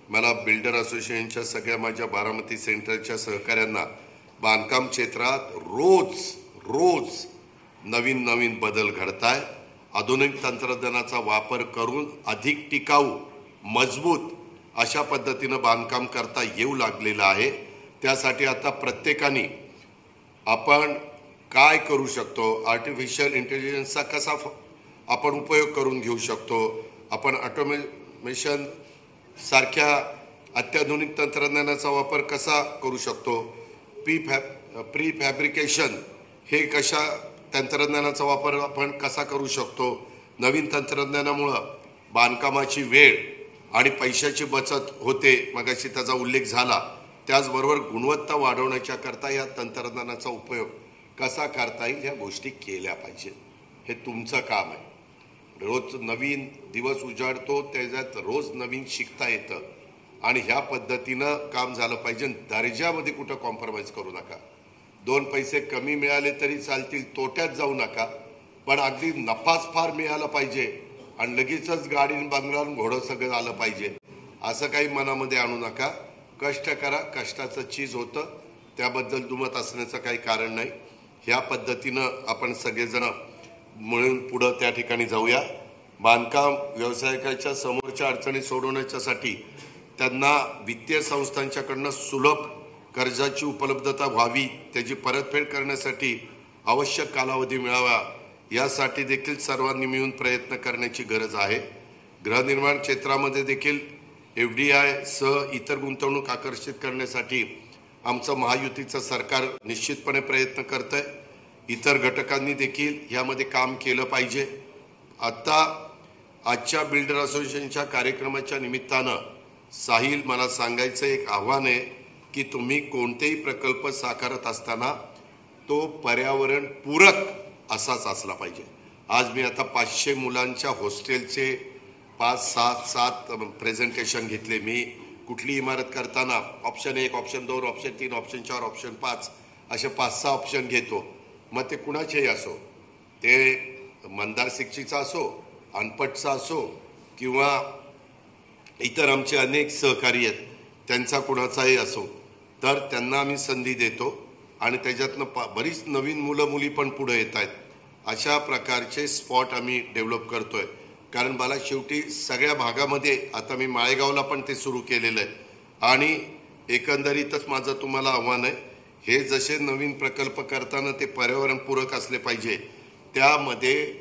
मला बिल्डर असोसिएशनच्या सगळ्या माझ्या बारामती सेंटरच्या सहकाऱ्यांना बांधकाम क्षेत्रात रोज नवीन बदल घडताय. आधुनिक तंत्रज्ञानाचा वापर करून अधिक टिकाऊ, मजबूत अशा पद्धतीनं बांधकाम करता येऊ लागलेलं आहे. त्यासाठी आता प्रत्येकाने आपण काय करू शकतो, आर्टिफिशियल इंटेलिजन्सचा कसा आपण उपयोग करून घेऊ शकतो, आपण ऑटोमेशन सारख्या अत्याधुनिक तंत्रज्ञानाचा वापर कसा करू शकतो, प्री फॅब्रिकेशन हे कशा तंत्रज्ञानाचा वापर आपण कसा करू शकतो. नवीन तंत्रज्ञानामुळं बांधकामाची वेळ आणि पैशाची बचत होते, मगाशी त्याचा उल्लेख झाला. त्याचबरोबर गुणवत्ता वाढवण्याच्या करता या तंत्रज्ञानाचा उपयोग कसा करता येईल ह्या गोष्टी केल्या पाहिजेत. हे तुमचं काम आहे. रोज नवीन दिवस उजाडतो, त्याच्यात रोज नवीन शिकता येतं आणि ह्या पद्धतीनं काम झालं पाहिजे. दर्जामध्ये कुठं कॉम्प्रोमाइज करू नका. 2 पैसे कमी मिळाले तरी चालतील, तोट्यात जाऊ नका, पण अगदी नफाच फार मिळाला पाहिजे आणि लगेचच गाडी बंगला घोडं सगळं आलं पाहिजे असं काही मनामध्ये आणू नका. कष्ट करा, कष्टाचं चीज होतं, त्याबद्दल दुमत असण्याचं काही कारण नाही. ह्या पद्धतीनं आपण सगळेजण मिळून पुढं त्या ठिकाणी जाऊया. बांधकाम व्यावसायिकाच्या समोरच्या अडचणी सोडवण्याच्यासाठी त्यांना वित्तीय संस्थांच्याकडनं सुलभ कर्जाची उपलब्धता व्हावी, त्याची परतफेड करण्यासाठी आवश्यक कालावधी मिळावा, यासाठी देखील सर्वांनी मिळून प्रयत्न करण्याची गरज आहे. गृहनिर्माण क्षेत्रामध्ये देखील FDI सह इतर गुंतवणूक आकर्षित करण्यासाठी आमचं महायुतीचं सरकार निश्चितपणे प्रयत्न करत आहे. इतर घटकांनी देखील यामध्ये काम केलं पाहिजे. आता आजच्या बिल्डर असोसिएशनच्या कार्यक्रमाच्या निमित्तानं साहिल, मला सांगायचं एक आव्हान आहे की तुम्ही कोणतेही प्रकल्प साकारत असताना तो पर्यावरण पूरक असाच असला पाहिजे. आज मी आता 500 मुलांच्या हॉस्टेलचे 5, 6, 7 प्रेझेंटेशन घेतले. मी कुठली इमारत करताना option 1, option 2, option 3, option 4, option 5 असे 5-6 ऑप्शन घेतो. मग ते कुणाचेही असो, ते मंदार शिक्षीचा असो, अनपटचा असो किंवा इतर आमचे अनेक सहकारी आहेत त्यांचा कुणाचाही असो, तर त्यांना आम्ही संधी देतो आणि त्याच्यातनं बरीच नवीन मुलं मुली पण पुढे येत आहेत. अशा प्रकारचे स्पॉट आम्ही डेव्हलप करतोय. कारण मला शेवटी सगळ्या भागामध्ये, आता मी माळेगावला पण ते सुरू केलेलं आहे आणि एकंदरीतच माझं तुम्हाला आव्हान आहे, हे जसे नवीन प्रकल्प करताना ते पर्यावरणपूरक असले पाहिजे, त्यामध्ये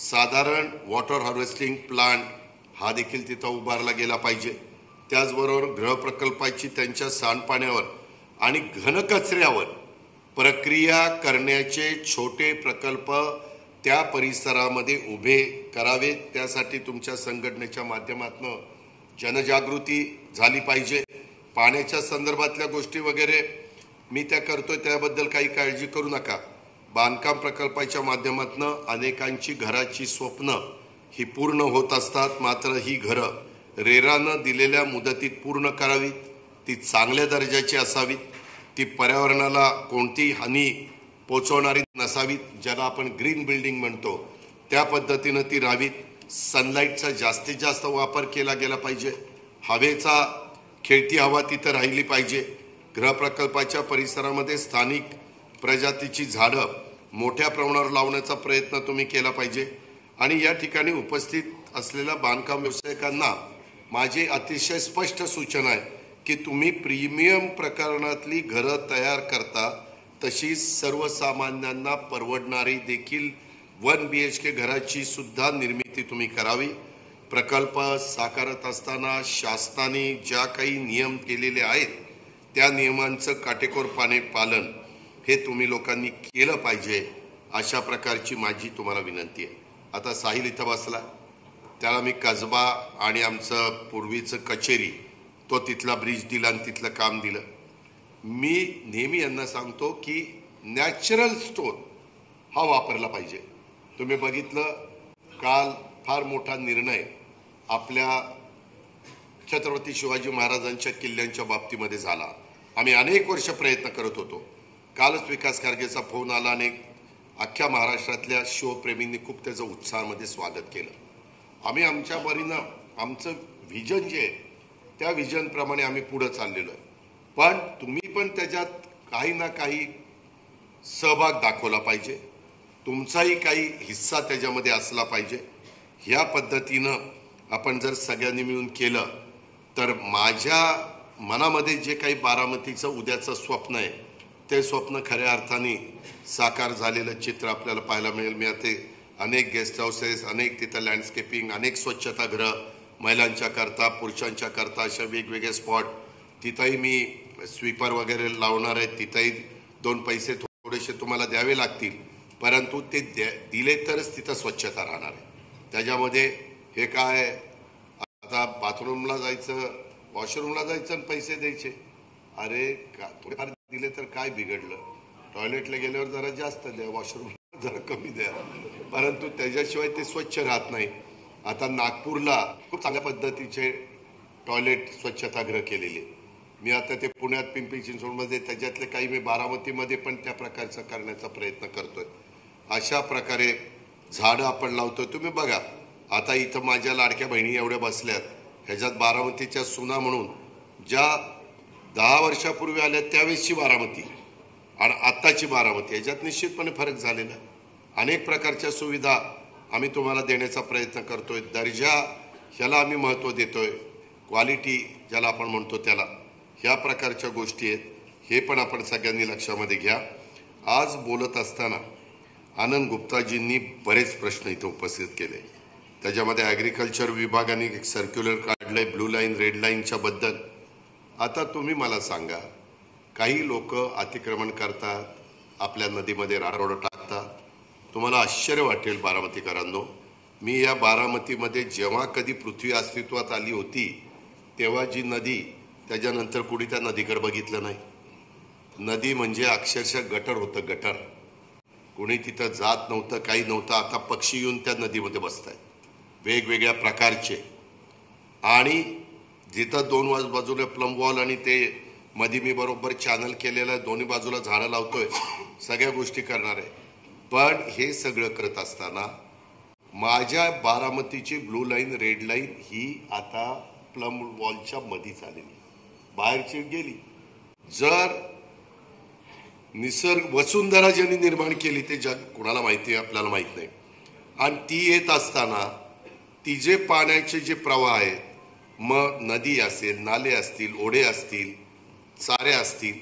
साधारण वॉटर हार्वेस्टिंग प्लांट हा देखील तिथं उभारला गेला पाहिजे. त्याचबरोबर गृहप्रकल्पाची त्यांच्या सांडपाण्यावर आणि घनकचऱ्यावर प्रक्रिया करण्याचे छोटे प्रकल्प त्या परिसरामध्ये उभे करावेत. त्यासाठी तुमच्या संघटनेच्या माध्यमातून जनजागृती झाली पाहिजे. पाण्याच्या संदर्भातल्या गोष्टी वगैरे मी त्या करतोय, त्याबद्दल काही काळजी करू नका. बांधकाम प्रकल्पाच्या माध्यमातून अनेकांची घराची स्वप्न ही पूर्ण होत असतात. मात्र ही घरं रेरानं दिलेल्या मुदतीत पूर्ण करावीत, ती चांगल्या दर्जाची असावीत, ती पर्यावरणाला कोणतीही हानी पोचवणारी नसावीत, ज्याला आपण ग्रीन बिल्डिंग म्हणतो त्या पद्धतीनं ती राहावीत. सनलाईटचा जास्तीत जास्त वापर केला गेला पाहिजे. हवेचा खेळती हवा तिथं राहिली पाहिजे. गृहप्रकल्पाच्या परिसरामध्ये स्थानिक प्रजातीची झाडं मोठ्या प्रमाणावर लावण्याचा प्रयत्न तुम्ही केला पाहिजे. आणि या ठिकाणी उपस्थित असलेल्या बांधकाम व्यावसायिकांना माझी अतिशय स्पष्ट सूचना आहे की तुम्ही प्रीमियम प्रकरणातली घरं तयार करता, तशीच सर्वसामान्यांना परवडणारी देखील 1 BHK घराची सुद्धा निर्मिती तुम्ही करावी. प्रकल्प साकारत असताना शासनाने ज्या काही नियम केलेले आहेत त्या नियमांचं काटेकोरपणे पालन हे तुम्ही लोकांनी केलं पाहिजे, अशा प्रकारची माझी तुम्हाला विनंती आहे. आता साहिल इथं बसला, त्याला मी कसबा आणि आमचं पूर्वीचं कचेरी तो तिथला ब्रिज दिला आणि तिथलं काम दिलं. मी नेहमी यांना सांगतो की नॅचरल स्टोन हा वापरला पाहिजे. तुम्ही बघितलं, काल फार मोठा निर्णय आपल्या छत्रपती शिवाजी महाराजांच्या किल्ल्यांच्या बाबतीमध्ये झाला. आम्ही अनेक वर्ष प्रयत्न करत होतो. कालच विकास खारगेचा फोन आला आणि अख्ख्या महाराष्ट्रातल्या शिवप्रेमींनी खूप त्याचं उत्साहामध्ये स्वागत केलं. आम्ही आमच्या परीनं आमचं व्हिजन जे आहे त्या व्हिजनप्रमाणे आम्ही पुढं चाललेलो आहे. पण तुम्ही पण त्याच्यात काही ना काही सहभाग दाखवला पाहिजे, तुमचाही काही हिस्सा त्याच्यामध्ये असला पाहिजे. ह्या पद्धतीनं आपण जर सगळ्यांनी मिळून केलं तर माझ्या मनामध्ये जे काही बारामतीचं उद्याचं स्वप्न आहे ते स्वप्न खऱ्या अर्थाने साकार झालेलं चित्र आपल्याला पाहायला मिळेल. मी आता अनेक गेस्ट हाऊसेस, अनेक तिथं लँडस्केपिंग, अनेक स्वच्छतागृह महिलांच्या करता, पुरुषांच्या करता अशा वेगवेगळे स्पॉट, तिथंही मी स्वीपर वगैरे लावणार आहे. तिथंही 2 पैसे थोडेसे तुम्हाला द्यावे लागतील, परंतु ते दिले तरच तिथं स्वच्छता राहणार आहे. त्याच्यामध्ये हे काय आता बाथरूमला जायचं, वॉशरूमला जायचं आणि पैसे द्यायचे. अरे थोडेफार दिले तर काय बिघडलं? टॉयलेटला गेल्यावर जरा जास्त द्या, वॉशरूमला जरा कमी द्या, परंतु त्याच्याशिवाय ते स्वच्छ राहत नाही. आता नागपूरला खूप चांगल्या पद्धतीचे टॉयलेट स्वच्छतागृह केलेले. मी आता ते पुण्यात पिंपरी चिंचवडमध्ये, त्याच्यातले काही मी बारामतीमध्ये पण त्या प्रकारचं करण्याचा प्रयत्न करतोय. अशा प्रकारे झाडं आपण लावतोय. तुम्ही बघा, आता इथं माझ्या लाडक्या बहिणी एवढ्या बसल्यात, ह्याच्यात बारामतीच्या सुना म्हणून ज्या 10 वर्षापूर्वी आल्या त्यावेळेसची बारामती आणि आत्ताची बारामती ह्याच्यात निश्चितपणे फरक झालेला. अनेक प्रकारच्या सुविधा आम्ही तुम्हाला देण्याचा प्रयत्न करतोय. दर्जा ह्याला आम्ही महत्त्व देतोय, क्वालिटी ज्याला आपण म्हणतो त्याला. ह्या प्रकारच्या गोष्टी आहेत, हे पण आपण सगळ्यांनी लक्षामध्ये घ्या. आज बोलत असताना आनंद गुप्ताजींनी बरेच प्रश्न इथं उपस्थित केले. त्याच्यामध्ये ॲग्रिकल्चर विभागाने एक सर्क्युलर काढलंय ब्लू लाईन रेड लाईनच्या बद्दल. आता तुम्ही मला सांगा, काही लोक अतिक्रमण करतात, आपल्या नदीमध्ये राडारोडं टाकतात. तुम्हाला आश्चर्य वाटेल बारामतीकरांनो, मी या बारामतीमध्ये जेव्हा कधी पृथ्वी अस्तित्वात आली होती तेव्हा जी नदी, त्याच्यानंतर कुणी त्या नदीकडे बघितलं नाही. नदी म्हणजे अक्षरशः गटर होतं, गटर. कुणी तिथं जात नव्हतं, काही नव्हतं. आता पक्षी येऊन त्या नदीमध्ये बसत आहेत वेगवेगळ्या प्रकारचे. आणि जिथं दोन बाजूला प्लम वॉल आणि ते मध्ये मी बरोबर चॅनल केलेलं आहे, दोन्ही बाजूला झाडं लावतोय, सगळ्या गोष्टी करणार आहे. पण हे सगळं करत असताना माझ्या बारामतीची ब्लू लाईन रेड लाईन ही आता प्लम वॉलच्या मध्येच आलेली, बाहेरची गेली. जर निसर्ग वसुंधरा ज्यांनी निर्माण केली ते जग कोणाला माहिती आहे, आपल्याला माहित नाही. आणि ती येत असताना ती जे पाण्याचे जे प्रवाह आहेत, मग नदी असेल, नाले असतील, ओढे असतील, चारे असतील,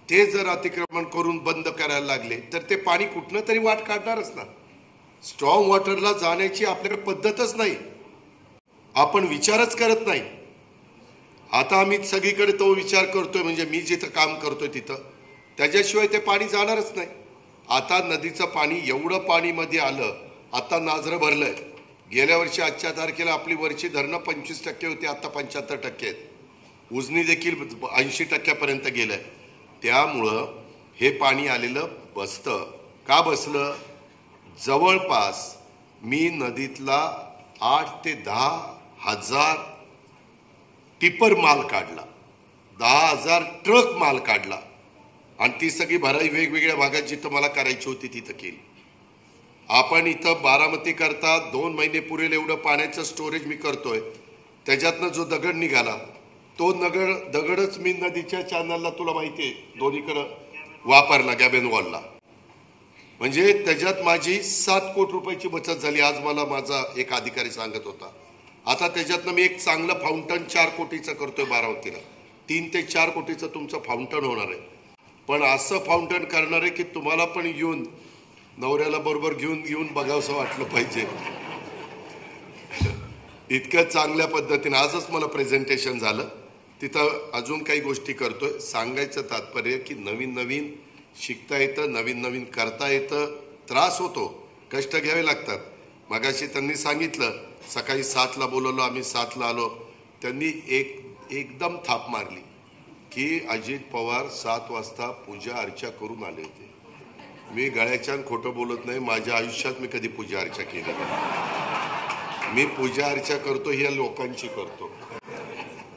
ते जर अतिक्रमण करून बंद करायला लागले तर ते पाणी कुठनं तरी वाट काढणारच ना. स्ट्रॉंग वॉटरला जाण्याची आपल्याकडे पद्धतच नाही, आपण विचारच करत नाही. आता आम्ही सगळीकडे तो विचार करतोय, म्हणजे मी जिथं काम करतोय तिथं, त्याच्याशिवाय ते पाणी जाणारच नाही. आता नदीचं पाणी एवढं पाणीमध्ये आलं, आता नाझरं भरलंय. गेल्या वर्षी आजच्या तारखेला आपली वरची धरणं 25% होती, आता 75% आहेत. उजनी देखील 80% गेलंय. त्यामुळं हे पाणी आलेलं बसतं. का बसलं? जवळपास मी नदीतला 8 ते 10 हजार टिपर माल काढला, 10,000 ट्रक माल काढला, आणि ती सगळी भराई वेगवेगळ्या भागात जिथं मला करायची होती तिथं केली. आपण इथं बारामती करता 2 महिने पुरेल एवढं पाण्याचं स्टोरेज मी करतोय. त्याच्यातनं जो दगड निघाला तो दगडच मी नदीच्या चॅनलला, तुला माहिती आहे, दोन्हीकडं वापरला, गॅबेन वॉलला. म्हणजे त्याच्यात माझी 7 कोटी रुपयाची बचत झाली. आज मला माझा एक अधिकारी सांगत होता. आता त्याच्यातनं मी एक चांगलं फाउंटन 4 कोटीचं करतोय बारामतीला. 3 ते 4 कोटीचं तुमचं फाउंटन होणार आहे. पण असं फाउंटन करणार आहे की तुम्हाला पण येऊन, नवऱ्याला बरोबर घेऊन बघावंसं वाटलं पाहिजे. इतक्या चांगल्या पद्धतीने आजच मला प्रेझेंटेशन झालं. तिथं अजून काही गोष्टी करतोय. सांगायचं तात्पर्य की नवीन नवीन शिकता येतं, नवीन नवीन करता येतं. त्रास होतो, कष्ट घ्यावे लागतात. मगाशी त्यांनी सांगितलं, सकाळी 7ला बोलवलं, आम्ही 7ला आलो. त्यांनी एकदम थाप मारली की अजित पवार 7 वाजता पूजा अर्चा करून आले होते. मी गळ्याच्यान खोटं बोलत नाही, माझ्या आयुष्यात मी कधी पूजा अर्चा केली नाही. मी पूजा अर्चा करतो ह्या लोकांची करतो.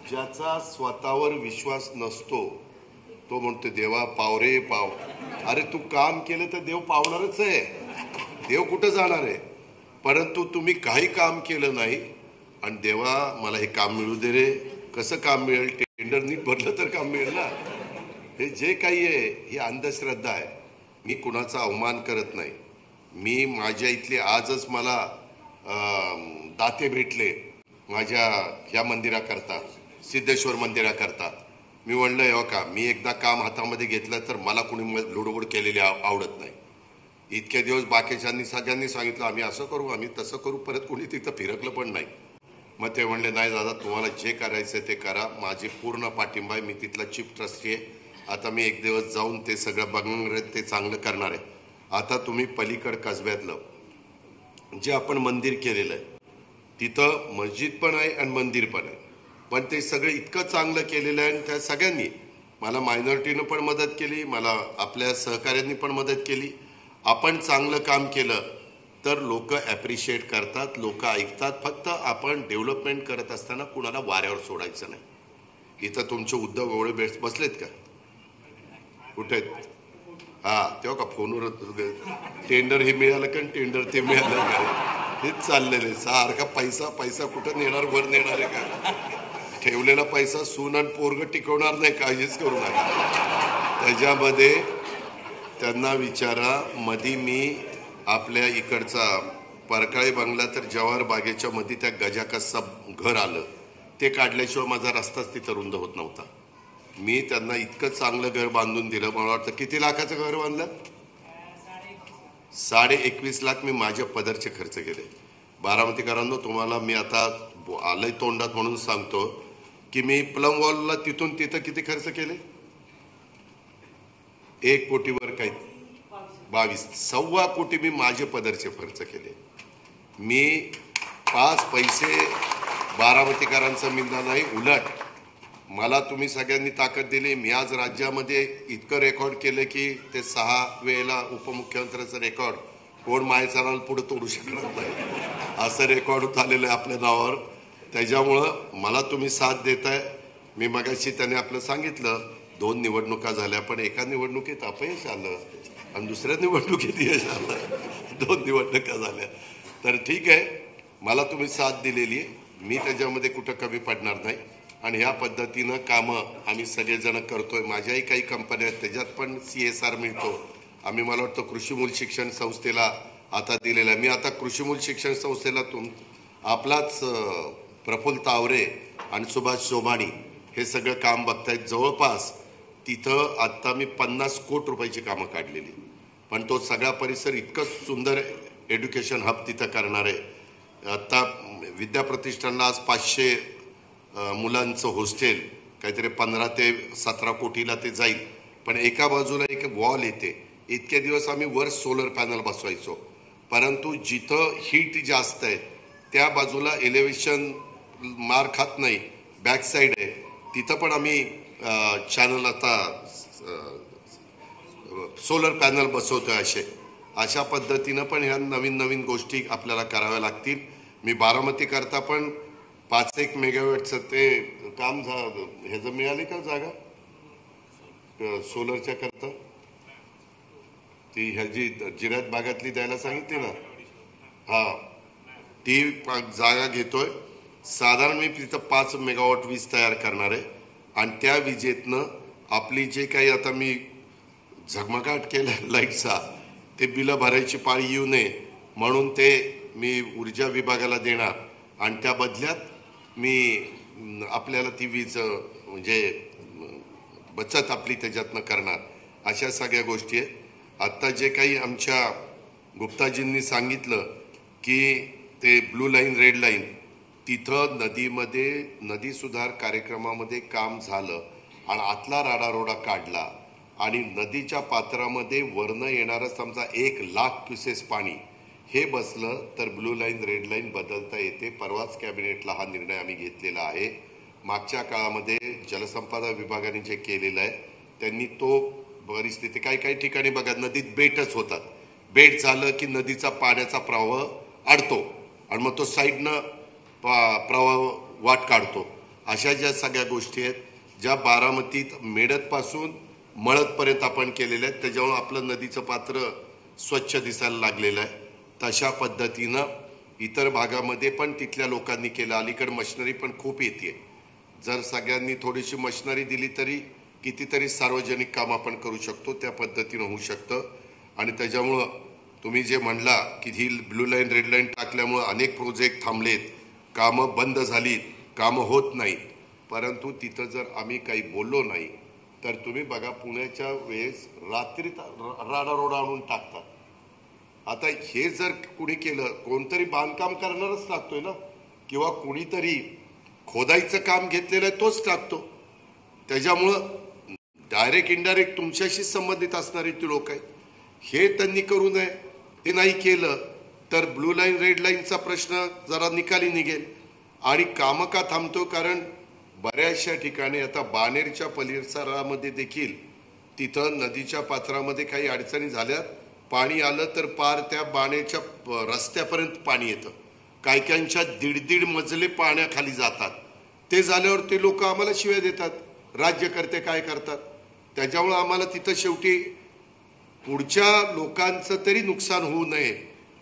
ज्याचा स्वतःवर विश्वास नसतो तो म्हणतो देवा पाव रे पाव. अरे तू काम केलं तर देव पावणारच आहे, देव कुठं जाणार आहे? परंतु तुम्ही काही काम केलं नाही आणि देवा मला हे काम मिळू दे रे. कसं काम मिळेल? टेंडर नीट भरलं तर काम मिळेल ना. हे जे काही आहे ही अंधश्रद्धा आहे. मी कुणाचा अवमान करत नाही. मी माझ्या इथले, आजच मला दाते भेटले माझ्या ह्या मंदिराकरता, सिद्धेश्वर मंदिराकरता. मी म्हणलं हो का, मी एकदा काम हातामध्ये घेतलं तर मला कुणी लुडबुड केलेली आवडत नाही. इतके दिवस बाकीच्यांनी सगळ्यांनी सांगितलं आम्ही असं करू, आम्ही तसं करू, परत कोणी तिथं फिरकलं पण नाही. मग ते म्हणले नाही दादा, तुम्हाला जे करायचं ते करा, माझी पूर्ण पाठिंबा आहे. मी तिथला चीफ ट्रस्टी आहे. आता मी एक दिवस जाऊन ते सगळं बघणार आहे, ते चांगलं करणार आहे. आता तुम्ही पलीकड कसब्यातलं जे आपण मंदिर केलेलं आहे, तिथं मस्जिद पण आहे आणि मंदिर पण आहे, पण ते सगळं इतकं चांगलं केलेलं आहे आणि त्या सगळ्यांनी मला मायनॉरिटीनं पण मदत केली, मला आपल्या सहकाऱ्यांनी पण मदत केली. आपण चांगलं काम केलं तर लोक ॲप्रिशिएट करतात, लोक ऐकतात. फक्त आपण डेव्हलपमेंट करत असताना कुणाला वाऱ्यावर सोडायचं नाही. इथं तुमचे उद्धव गवळे बसलेत का? कुठे आहेत? हा, तेव्हा का फोनवर टेंडर हे मिळालं का टेंडर ते मिळालं का, हेच चाललेलं आहे सारखा. पैसा पैसा कुठं नेणार, वर नेणार आहे का? ठेवलेला पैसा सून आणि पोरग टिकवणार नाही, काळजीच करू नका. त्याच्यामध्ये त्यांना विचारा, मधी मी आपल्या इकडचा परकाळी बंगला तर जवाहर बागेच्या मध्ये त्या गजाकसचा घर आलं, ते काढल्याशिवाय माझा रस्ताच तिथं रुंद होत नव्हता. मी त्यांना इतकं चांगलं घर बांधून दिलं. मला वाटतं किती लाखाचं घर बांधलं? 21.5 लाख मी माझ्या पदरचे खर्च केले. बारामतीकरांनो, तुम्हाला मी आता आलंय तोंडात म्हणून सांगतो की मी प्लम वॉलला तिथून तिथं किती खर्च केले? 1 कोटीवर काही 22, 1.25 कोटी मी माझे पदरचे खर्च केले. मी 5 पैसे बारामतीकरांचा मिळणार नाही. उलट मला तुम्ही सगळ्यांनी ताकद दिली. मी आज राज्यामध्ये इतकं रेकॉर्ड केलं की ते 6 वेळेला उपमुख्यमंत्र्याचं रेकॉर्ड कोण मायचाराला पुढे तोडू शकणार नाही, असं रेकॉर्ड झालेलं आहे आपल्या नावावर. त्याच्यामुळं मला तुम्ही साथ देताय. मी मगाशी त्याने आपलं सांगितलं 2 निवडणुका झाल्या, पण एका निवडणुकीत अपयश आलं आणि दुसऱ्या निवडणुकीत यश आलं. 2 निवडणुका झाल्या. तर ठीक आहे, मला तुम्ही साथ दिलेली आहे, मी त्याच्यामध्ये कुठं कमी पडणार नाही. आणि ह्या पद्धतीनं कामं आम्ही सगळेजण करतोय. माझ्याही काही कंपन्या आहेत, त्याच्यात पण CSR मिळतो. आम्ही, मला वाटतं, कृषीमूल शिक्षण संस्थेला आता दिलेलं आहे. मी आता कृषीमूल शिक्षण संस्थेला आपलाच प्रफुल्ल तावरे आणि सुभाष सोमाणी हे सगळं काम बघतायत. जवळपास तिथं आत्ता मी 50 कोटी रुपयाची कामं काढलेली. पण तो सगळा परिसर इतकं सुंदर एज्युकेशन हब तिथं करणार आहे. आत्ता विद्याप्रतिष्ठानला आज 500 मुलांचं हॉस्टेल, काहीतरी 15 ते 17 कोटीला ते जाईल. पण एका बाजूला एक वॉल येते. इतके दिवस आम्ही वर सोलर पॅनल बसवायचो, परंतु जिथं हीट जास्त आहे त्या बाजूला एलिव्हेशन मार खात नाही, बॅक साईड आहे, तिथं पण आम्ही चॅनल आता सोलर पॅनल बसवतोय. अशा पद्धतीनं पण ह्या नवीन नवीन गोष्टी आपल्याला कराव्या लागतील. मी बारामती करता पण 5-1 मेगावॅटचं ते काम ह्याचं मिळाले का जागा सोलरच्या करता? ती ह्याची जिऱ्यात भागातली द्यायला सांगितली ना, हा, ती जागा घेतोय. साधारण मी तिथं 5 मेगावॉट वीज तयार करणार आहे. आणि त्या विजेतनं आपली जे काही आता मी झगमगाट केला लाईटचा, ते बिलं भरायची पाळी येऊ नये म्हणून ते मी ऊर्जा विभागाला देणार. आणि त्या बदल्यात मी आपल्याला ती वीज म्हणजे बचत आपली त्याच्यातनं करणार. अशा सगळ्या गोष्टी आहेत. आत्ता जे काही आमच्या गुप्ताजींनी सांगितलं की ते ब्लू लाईन रेड लाईन, तिथं नदीमध्ये नदी सुधार कार्यक्रमामध्ये काम झालं आणि आतला राडारोडा काढला आणि नदीच्या पात्रामध्ये वरनं येणारं समजा 1 लाख क्युसेस पाणी हे बसलं तर ब्लू लाईन रेड लाईन बदलता येते. परवाच कॅबिनेटला हा निर्णय आम्ही घेतलेला आहे. मागच्या काळामध्ये जलसंपदा विभागाने जे केलेलं आहे त्यांनी तो परिस्थिती काही ठिकाणी बघा, नदीत बेटच होतात. बेट झालं की नदीचा पाण्याचा प्रवाह अडतो आणि मग तो साईडनं प्रवाह वाट काढतो. अशा ज्या सगळ्या गोष्टी आहेत ज्या बारामतीत मेडतपासून मळदपर्यंत आपण केलेल्या आहेत, त्याच्यामुळे आपलं नदीचं पात्र स्वच्छ दिसायला लागलेलं आहे. तशा पद्धतीनं इतर भागामध्ये पण तिथल्या लोकांनी केलं. अलीकडे मशिनरी पण खूप येते. जर सगळ्यांनी थोडीशी मशिनरी दिली तरी कितीतरी सार्वजनिक काम आपण करू शकतो. त्या पद्धतीनं होऊ शकतं. आणि त्याच्यामुळं तुम्ही जे म्हणला की ही ब्लू लाईन रेड लाईन टाकल्यामुळं अनेक प्रोजेक्ट थांबलेत, कामं बंद झालीत, कामं होत नाहीत. परंतु तिथं जर आम्ही काही बोललो नाही तर तुम्ही बघा, पुण्याच्या वेळेस रात्रीत राडारोडा आणून टाकतात. आता हे जर कुणी केलं, कोणतरी बांधकाम करणारच टाकतोय ना, किंवा कुणीतरी खोदाईचं काम घेतलेलं आहे तोच टाकतो. त्याच्यामुळं डायरेक्ट इनडायरेक्ट तुमच्याशी संबंधित असणारी ती लोक आहेत. हे त्यांनी करू नये. ते नाही केलं तर ब्लू लाईन रेड लाईनचा प्रश्न जरा निकाली निघेल. आणि कामं का थांबतो? कारण बऱ्याचशा ठिकाणी आता बाणेरच्या परिसरामध्ये देखील तिथं नदीच्या पात्रामध्ये काही अडचणी झाल्या. पाणी आलं तर पार त्या बाणेरच्या रस्त्यापर्यंत पाणी येतं. कायकांच्या दीड मजले पाण्याखाली जातात. ते झाल्यावर ते लोक आम्हाला शिव्या देतात, राज्यकर्ते काय करतात. त्याच्यामुळं आम्हाला तिथं शेवटी पुढच्या लोकांचं तरी नुकसान होऊ नये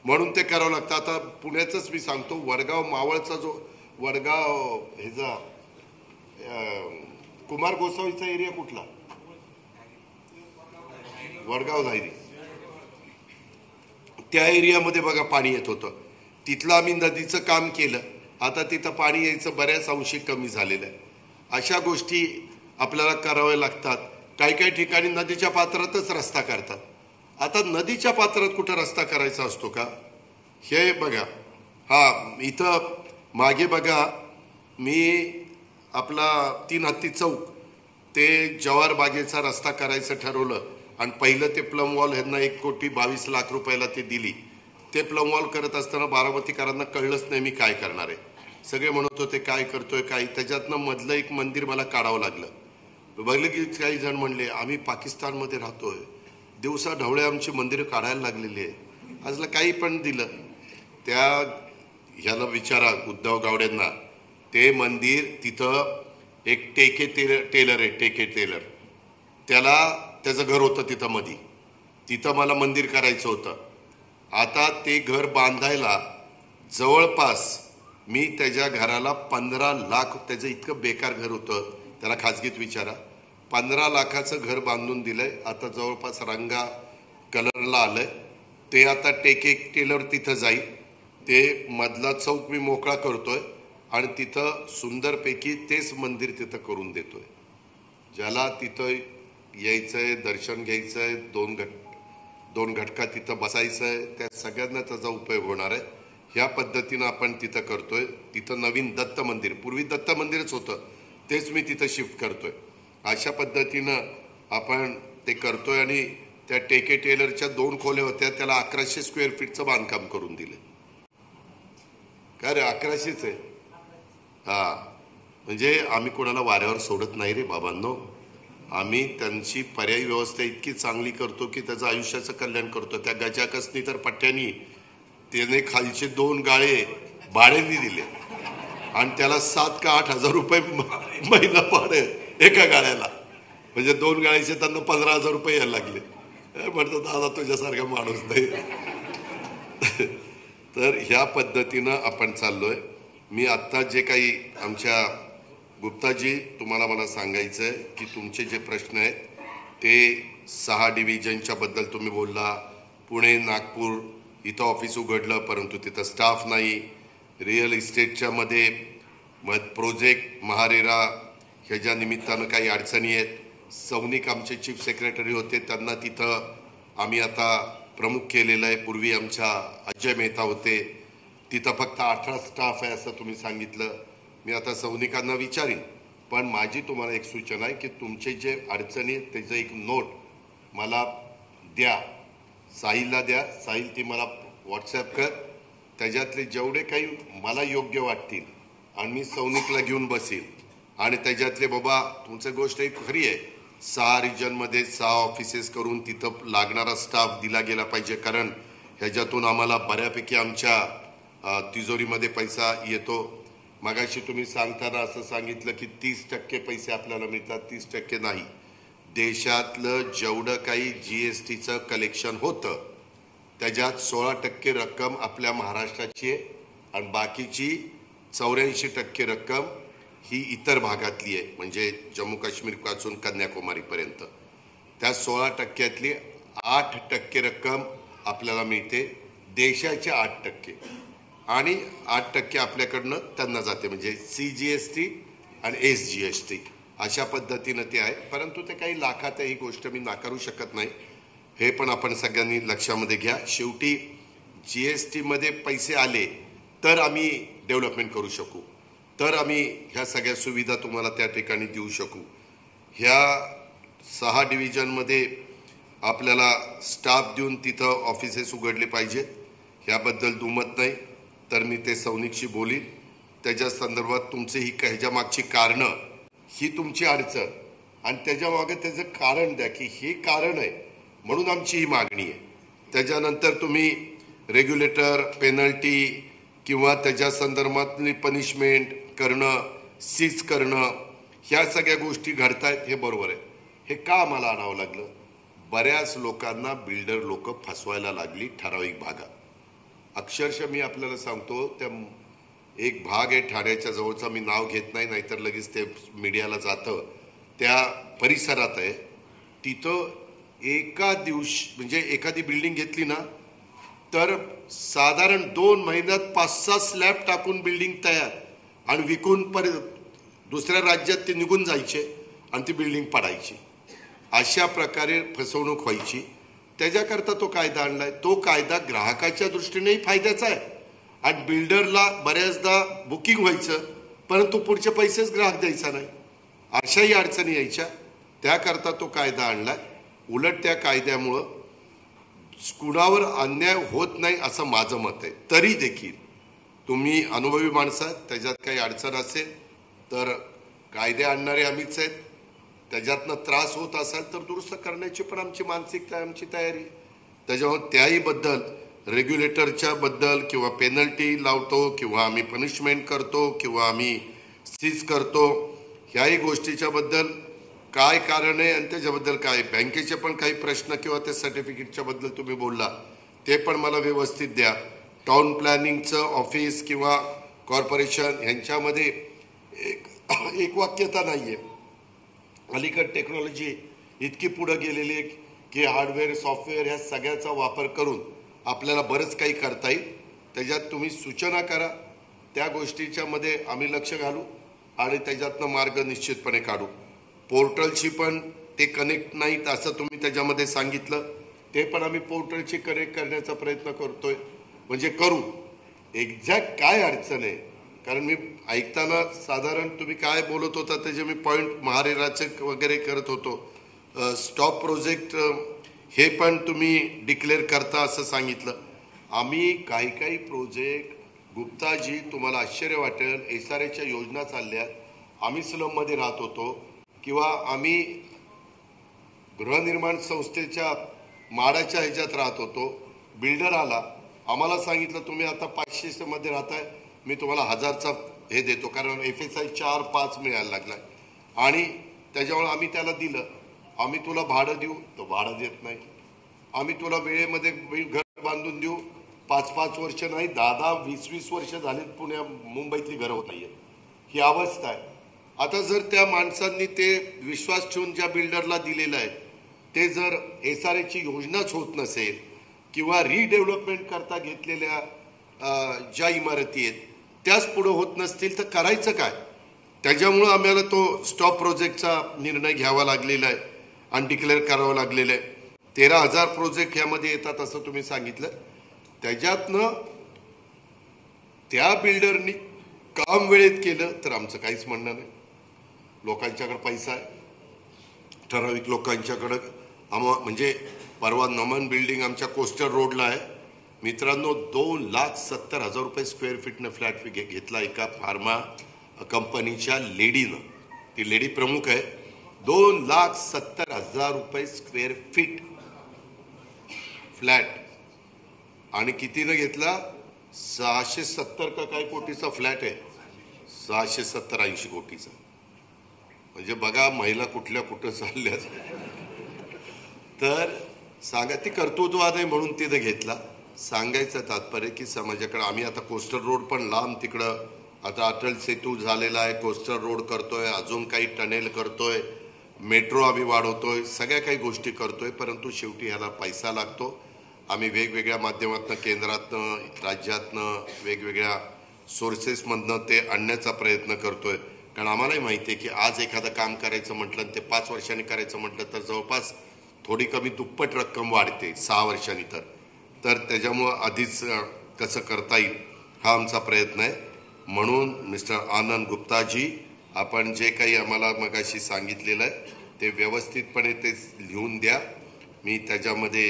म्हणून ते करावं लागतं. आता पुण्याचंच मी सांगतो, वडगाव मावळचा जो वडगाव ह्याचा कुमार गोसावीचा एरिया कुठला? वडगाव धायरी, त्या एरियामध्ये बघा पाणी येत होतं. तिथलं आम्ही नदीचं काम केलं. आता तिथं पाणी यायचं बऱ्याच अंशी कमी झालेलं आहे. अशा गोष्टी आपल्याला कराव्या लागतात. काही ठिकाणी नदीच्या पात्रातच रस्ता करतात. आता नदीच्या पात्रात कुठं रस्ता करायचा असतो का? हे बघा, इथं मागे बघा, मी आपला 3 हत्ती चौक ते जवाहर बागेचा रस्ता करायचं ठरवलं आणि पहिलं ते प्लम वॉल ह्यांना 1,22,00,000 रुपयाला ते दिली. ते प्लम वॉल करत असताना बारामतीकरांना कळलंच नाही मी काय करणार आहे. सगळे म्हणत होते काय करतोय काय. त्याच्यातनं मधलं एक मंदिर मला काढावं लागलं. बघलं की काही जण म्हणले आम्ही पाकिस्तानमध्ये राहतोय, दिवसा ढवळे आमची मंदिरं काढायला लागलेली आहे. आजला काही पण दिलं. त्या ह्याला विचारा उद्धव गावड्यांना, ते मंदिर तिथं एक टेलर आहे, टेके टेलर, त्याचं घर होतं तिथं मधी. तिथं मला मंदिर करायचं होतं. आता ते घर बांधायला जवळपास मी त्याच्या घराला 15 लाख, त्याचं इतकं बेकार घर होतं, त्याला खाजगीत विचारा, 15 लाखाचं घर बांधून दिलंय. आता जवळपास रंगा कलरला आलंय. ते आता टेके टेलर तिथं जाईल. ते मधला चौक मी मोकळा करतोय आणि तिथं सुंदरपैकी तेच मंदिर तिथं करून देतोय. ज्याला तिथं यायचंय, दर्शन घ्यायचंय, दोन घटका तिथं बसायचंय, त्या सगळ्यांना त्याचा उपयोग होणार आहे. ह्या पद्धतीनं आपण तिथं करतोय. तिथं नवीन दत्त मंदिर, पूर्वी दत्त मंदिरच होतं, तेच मी तिथं शिफ्ट करतोय. अशा पद्धतीनं आपण ते करतोय. आणि त्या टेके टेलरच्या 2 खोल्या होत्या, त्याला 1100 स्क्वेअर फीटचं बांधकाम करून दिलं. काय रे, 1100च आहे? म्हणजे आम्ही कोणाला वाऱ्यावर सोडत नाही रे बाबांनो. आम्ही त्यांची पर्यायी व्यवस्था इतकी चांगली करतो की त्याचं आयुष्याचं कल्याण करतो. त्या गजाकसनी तर पट्ट्यानी त्याने खालचे 2 गाळे भाड्याने दिले आणि त्याला 7 का 8 हजार रुपये महिना भाडे एका गाळ्याला. म्हणजे 2 गाळ्याचे त्यांना 15,000 रुपये यायला लागले. म्हणतो दादा तुझ्यासारखा माणूस नाही. तर ह्या पद्धतीनं आपण चाललोय. मी आत्ता जे काही आमच्या गुप्ताजी तुम्हाला मला सांगायचं आहे की तुमचे जे प्रश्न आहेत ते 6 डिव्हिजनच्या बद्दल तुम्ही बोलला. पुणे, नागपूर इथं ऑफिस उघडलं परंतु तिथं स्टाफ नाही. रिअल इस्टेटच्या मध्ये प्रोजेक्ट महारेरा ह्याच्या निमित्तानं काही अडचणी आहेत. सौनिक आमचे चीफ सेक्रेटरी होते, त्यांना तिथं आम्ही आता प्रमुख केलेलं आहे. पूर्वी आमच्या अजय मेहता होते, तिथं फक्त 18 स्टाफ आहे असं तुम्ही सांगितलं. मी आता सौनिकांना विचारीन. पण माझी तुम्हाला एक सूचना आहे की तुमचे जे अडचणी त्याचं एक नोट मला द्या, साहिलला द्या. साहिल ती मला व्हॉट्सॲप कर. त्याच्यातले जेवढे काही मला योग्य वाटतील आणि मी सौनिकला घेऊन बसेल. आणि त्याच्यातले बाबा तुमची गोष्ट एक खरी आहे, 6 रिजनमध्ये 6 ऑफिसेस करून तिथं लागणारा स्टाफ दिला गेला पाहिजे. कारण ह्याच्यातून आम्हाला बऱ्यापैकी आमच्या तिजोरीमध्ये पैसा येतो. मगाशी तुम्ही सांगताना असं सांगितलं की 30% पैसे आपल्याला मिळतात. 30% नाही. देशातलं जेवढं काही GSTचं कलेक्शन होतं त्याच्यात 16% रक्कम आपल्या महाराष्ट्राची आहे आणि बाकीची 84% रक्कम ही इतर भागातली आहे, म्हणजे जम्मू काश्मीरपासून कन्याकुमारीपर्यंत. त्या 16%तली 8% रक्कम आपल्याला मिळते, देशाचे 8% आणि 8% आपल्याकडनं त्यांना जाते. म्हणजे CGST आणि SGST अशा पद्धतीनं ते आहे. परंतु ते काही लाखात आहे, ही गोष्ट मी नाकारू शकत नाही. हे पण आपण सगळ्यांनी लक्षामध्ये घ्या. शेवटी GST मध्ये पैसे आले तर आम्ही डेव्हलपमेंट करू शकू, तर आम्ही ह्या सगळ्या सुविधा तुम्हाला त्या ठिकाणी देऊ शकू. ह्या 6 डिव्हिजनमध्ये आपल्याला स्टाफ देऊन तिथं ऑफिसेस उघडले पाहिजेत. ह्याबद्दल दुमत नाही, तर मी ते सौनिकशी बोलीन. त्याच्या संदर्भात तुमची ही ह्याच्या मागची कारणं, ही तुमची अडचण आणि त्याच्या मागे त्याचं कारण द्या की हे कारण आहे म्हणून आमची ही मागणी आहे. त्याच्यानंतर तुम्ही रेग्युलेटर, पेनल्टी किंवा त्याच्या संदर्भातली पनिशमेंट करणं, सीज करणं, ह्या सगळ्या गोष्टी घडतायत हे बरोबर आहे. हे का आम्हाला आणावं लागलं? बऱ्याच लोकांना बिल्डर लोक फसवायला लागली ठराविक भागात. अक्षरशः मी आपल्याला सांगतो, त्या एक भाग आहे ठाण्याच्या जवळचा, मी नाव घेत नाही नाहीतर लगेच ते मीडियाला जातं, त्या परिसरात आहे. तिथं एका दिवशी म्हणजे एखादी बिल्डिंग घेतली ना तर साधारण 2 महिन्यात 5-6 स्लॅब टाकून बिल्डिंग तयार आणि विकून दुसऱ्या राज्यात ते निघून जायचे आणि ती बिल्डिंग पडायची. अशा प्रकारे फसवणूक व्हायची. त्याच्याकरता तो कायदा आणलाय. तो कायदा ग्राहकाच्या दृष्टीनेही फायद्याचा आहे आणि बिल्डरला बऱ्याचदा बुकिंग व्हायचं परंतु पुढचे पैसेच ग्राहक द्यायचा नाही, अशाही अडचणी यायच्या. त्याकरता तो कायदा आणलाय. उलट त्या कायद्यामुळं कुणावर अन्याय होत नाही असं माझं मत आहे. तरी देखील तुम्ही अनुभवी माणसं आहेत, त्याच्यात काही अडचण असेल तर कायदे आणणारे आम्हीच आहेत. त्याच्यातनं त्रास होत असेल तर दुरुस्त करण्याची पण आमची मानसिकता, आमची तयारी. त्याच्यामुळे त्याही बद्दल, रेग्युलेटरच्या बद्दल किंवा पेनल्टी लावतो किंवा आम्ही पनिशमेंट करतो किंवा आम्ही सीज करतो, ह्याही गोष्टीच्या बद्दल काय कारण आहे आणि त्याच्याबद्दल काय, बँकेचे पण काही प्रश्न किंवा त्या सर्टिफिकेटच्या बद्दल तुम्ही बोलला ते पण मला व्यवस्थित द्या. टाउन प्लॅनिंगचं ऑफिस किंवा कॉर्पोरेशन ह्यांच्यामध्ये एक वाक्यता नाही आहे. अलीकड टेक्नॉलॉजी इतकी पुढे गेलेली आहे की हार्डवेअर, सॉफ्टवेअर ह्या सगळ्याचा वापर करून आपल्याला बरंच काही करता येईल. त्याच्यात तुम्ही सूचना करा, त्या गोष्टीच्या मध्ये आम्ही लक्ष घालू आणि त्याच्यातनं मार्ग निश्चितपणे काढू. पोर्टलशी पण ते कनेक्ट नाहीत असं तुम्ही त्याच्यामध्ये सांगितलं, ते पण आम्ही पोर्टलशी कनेक्ट करण्याचा प्रयत्न करतोय. म्हणजे करू. एक्झॅक्ट काय अडचण आहे, कारण मी ऐकताना साधारण तुम्ही काय बोलत होता त्याचे मी पॉईंट महारेराचे वगैरे करत होतो. स्टॉप प्रोजेक्ट हे पण तुम्ही डिक्लेअर करता असं सांगितलं. आम्ही काही प्रोजेक्ट, गुप्ताजी तुम्हाला आश्चर्य वाटेल, SRAच्या योजना चालल्यात. आम्ही स्लममध्ये राहत होतो किंवा आम्ही गृहनिर्माण संस्थेच्या माडाच्या ह्याच्यात राहत होतो. बिल्डर आला, आम्हाला सांगितलं तुम्ही आता 500 मध्ये राहताय, मी तुम्हाला 1000चा हे देतो, कारण FSI 4-5 मिळायला लागलाय. आणि त्याच्यामुळे आम्ही त्याला दिलं, आम्ही तुला भाडं देऊ, तो भाडं देत नाही. आम्ही तुला वेळेमध्ये घर बांधून देऊ, 5-5 वर्ष नाही, 10-20 वर्ष झालीत मुंबईतली घरं होत नाहीये. ही अवस्था आहे. आता जर त्या माणसांनी ते विश्वास ठेवून ज्या बिल्डरला दिलेलं आहे ते जर SRAची योजनाच होत नसेल किंवा रिडेव्हलपमेंट करता घेतलेल्या ज्या इमारती आहेत त्याच पुढे होत नसतील तर करायचं काय? त्याच्यामुळं आम्हाला तो स्टॉप प्रोजेक्टचा निर्णय घ्यावा लागलेला आहे आणि डिक्लेअर करावा लागलेला आहे. 13,000 प्रोजेक्ट ह्यामध्ये येतात असं तुम्ही सांगितलं. त्याच्यातनं त्या बिल्डरनी काम वेळेत केलं तर आमचं काहीच म्हणणं नाही. लोकांच्याकडे पैसा आहे, ठराविक लोकांच्याकडं. म्हणजे परवा नमन बिल्डिंग आमच्या कोस्टर रोडला आहे मित्रांनो, 2,70,000 रुपये स्क्वेअर फीटनं फ्लॅट घेतला एका फार्मा कंपनीच्या लेडीनं. ती लेडी प्रमुख आहे. 2,70,000 रुपये स्क्वेअर फीट फ्लॅट. आणि कितीनं घेतला? 670 का काय कोटीचा फ्लॅट आहे. 670-80 कोटीचा. म्हणजे बघा महिला कुठं चालल्या. तर सांगा, ती कर्तृत्ववाद आहे म्हणून तिथं घेतला. सांगायचं तात्पर्य की समाजाकडे आम्ही आता कोस्टल रोड पण लांब तिकडं, आता अटल सेतू झालेला आहे, कोस्टल रोड करतोय, अजून काही टनेल करतोय, मेट्रो आम्ही वाढवतोय, सगळ्या काही गोष्टी करतोय. परंतु शेवटी ह्याला पैसा लागतो. आम्ही वेगवेगळ्या माध्यमातनं, केंद्रातनं, राज्यातनं, वेगवेगळ्या सोर्सेसमधनं ते आणण्याचा प्रयत्न करतोय. कारण आम्हालाही माहिती आहे की आज एखादं काम करायचं म्हटलं ते 5 वर्षांनी करायचं म्हटलं तर जवळपास थोडी कमी दुप्पट रक्कम वाढते 6 वर्षांनी. तर त्याच्यामुळं आधीच कसं करता येईल हा आमचा प्रयत्न आहे. म्हणून मिस्टर आनंद गुप्ताजी, आपण जे काही आम्हाला मगाशी सांगितलेलं आहे ते व्यवस्थितपणे ते लिहून द्या. मी त्याच्यामध्ये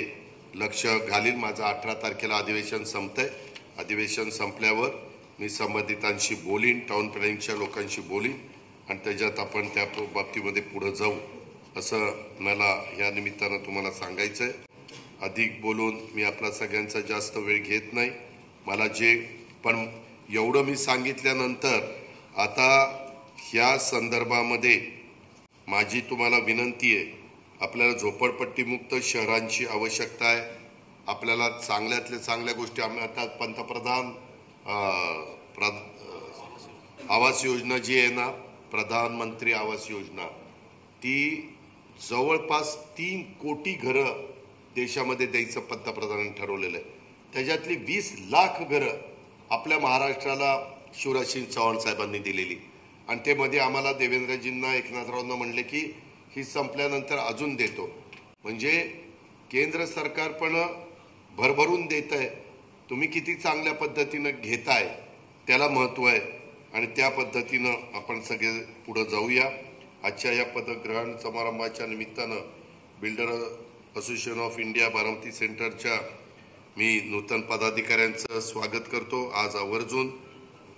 लक्ष घालील. माझं 18 तारखेला अधिवेशन संपतंय. अधिवेशन संपल्यावर मी संबंधितांशी बोलीन, टाउन प्लॅनिंगच्या लोकांशी बोलीन आणि त्याच्यात आपण त्या बाबतीमध्ये पुढे जाऊ असं मला या निमित्तानं तुम्हाला सांगायचं आहे. अधिक बोलून मी आपला सगळ्यांचा जास्त वेळ घेत नाही. मला पण एवढं मी सांगितल्यानंतर आता ह्या संदर्भामध्ये माझी तुम्हाला विनंती आहे. आपल्याला झोपडपट्टीमुक्त शहरांची आवश्यकता आहे. आपल्याला चांगल्यातल्या चांगल्या गोष्टी आता पंतप्रधान आवास योजना जी आहे ना, प्रधानमंत्री आवास योजना, ती जवळपास 3 कोटी घरं देशामध्ये द्यायचं पंतप्रधानांनी ठरवलेलं आहे. त्याच्यातली 20 लाख घरं आपल्या महाराष्ट्राला शिवराज सिंग चौहान साहेबांनी दिलेली आणि ते मध्ये आम्हाला देवेंद्रजींना एकनाथरावांना म्हणले की ही संपल्यानंतर अजून देतो. म्हणजे केंद्र सरकार पण भरभरून देत आहे. तुम्ही किती चांगल्या पद्धतीनं घेताय त्याला महत्त्व आहे आणि त्या पद्धतीनं आपण सगळे पुढे जाऊया. आजच्या या पदग्रहण समारंभाच्या निमित्तानं builder association of India Baramati सेंटरच्या मी नूतन पदाधिकाऱ्यांचं स्वागत करतो. आज आवर्जून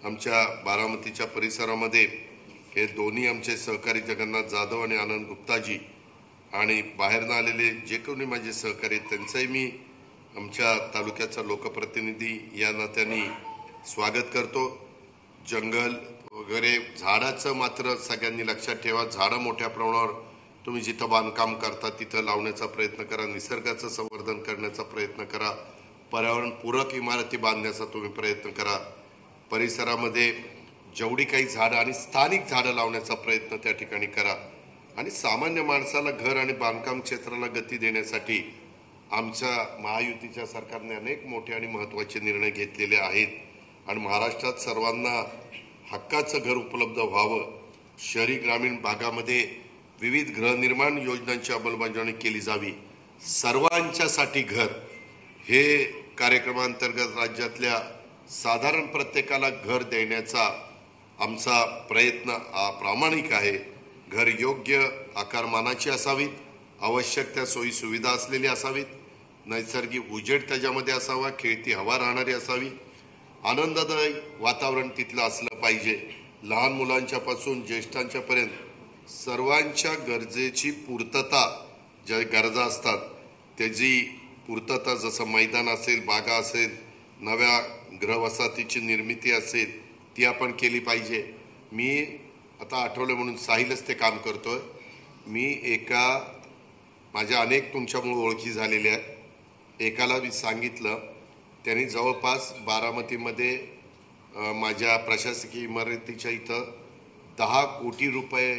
आमच्या बारामतीच्या परिसरामध्ये हे दोन्ही आमचे सहकारी जगन्नाथ जाधव आणि आनंद गुप्ताजी आणि बाहेरनं आलेले जे कोणी माझे सहकारी त्यांचंही मी आमच्या तालुक्याचा लोकप्रतिनिधी या नात्याने स्वागत करतो. जंगल वगैरे झाडाचं मात्र सगळ्यांनी लक्षात ठेवा. झाडं मोठ्या प्रमाणावर तुम्ही जिथं बांधकाम करता तिथं लावण्याचा प्रयत्न करा. निसर्गाचं संवर्धन करण्याचा प्रयत्न करा. पर्यावरणपूरक इमारती बांधण्याचा तुम्ही प्रयत्न करा. परिसरामध्ये जेवढी काही झाडं आणि स्थानिक झाडं लावण्याचा प्रयत्न त्या ठिकाणी करा. आणि सामान्य माणसाला घर आणि बांधकाम क्षेत्राला गती देण्यासाठी आमच्या महायुतीच्या सरकारने अनेक मोठे आणि महत्त्वाचे निर्णय घेतलेले आहेत आणि महाराष्ट्रात सर्वांना हक्काचं घर उपलब्ध व्हावं. शहरी ग्रामीण भागामध्ये विविध गृहनिर्माण योजनांची अंमलबजावणी केली जावी. सर्वांच्यासाठी घर हे कार्यक्रमांतर्गत राज्यातल्या साधारण प्रत्येकाला घर देण्याचा आमचा प्रयत्न प्रामाणिक आहे. घर योग्य आकारमानाची असावीत, आवश्यक त्या सोयी सुविधा असलेली असावीत, नैसर्गिक उजेड त्याच्यामध्ये असावा, खेळती हवा राहणारी असावी, आनंददायी वातावरण तिथलं असलं पाहिजे. लहान मुलांच्या पासून ज्येष्ठांच्या पर्यंत सर्वांच्या गरजेची पूर्तता, ज्या गरजा असतात त्याची पूर्तता, जसं मैदान असेल, बागा असेल, नव्या गृहवसाहतीची निर्मिती असेल ती आपण केली पाहिजे. मी आता आठवलं म्हणून साहिलच ते काम करतोय. मी माझ्या अनेक तुमच्यामुळे ओळखी झालेल्या आहेत. एकाला मी सांगितलं, त्यांनी जवळपास बारामतीमध्ये माझ्या प्रशासकीय इमारतीच्या इथं 10 कोटी रुपये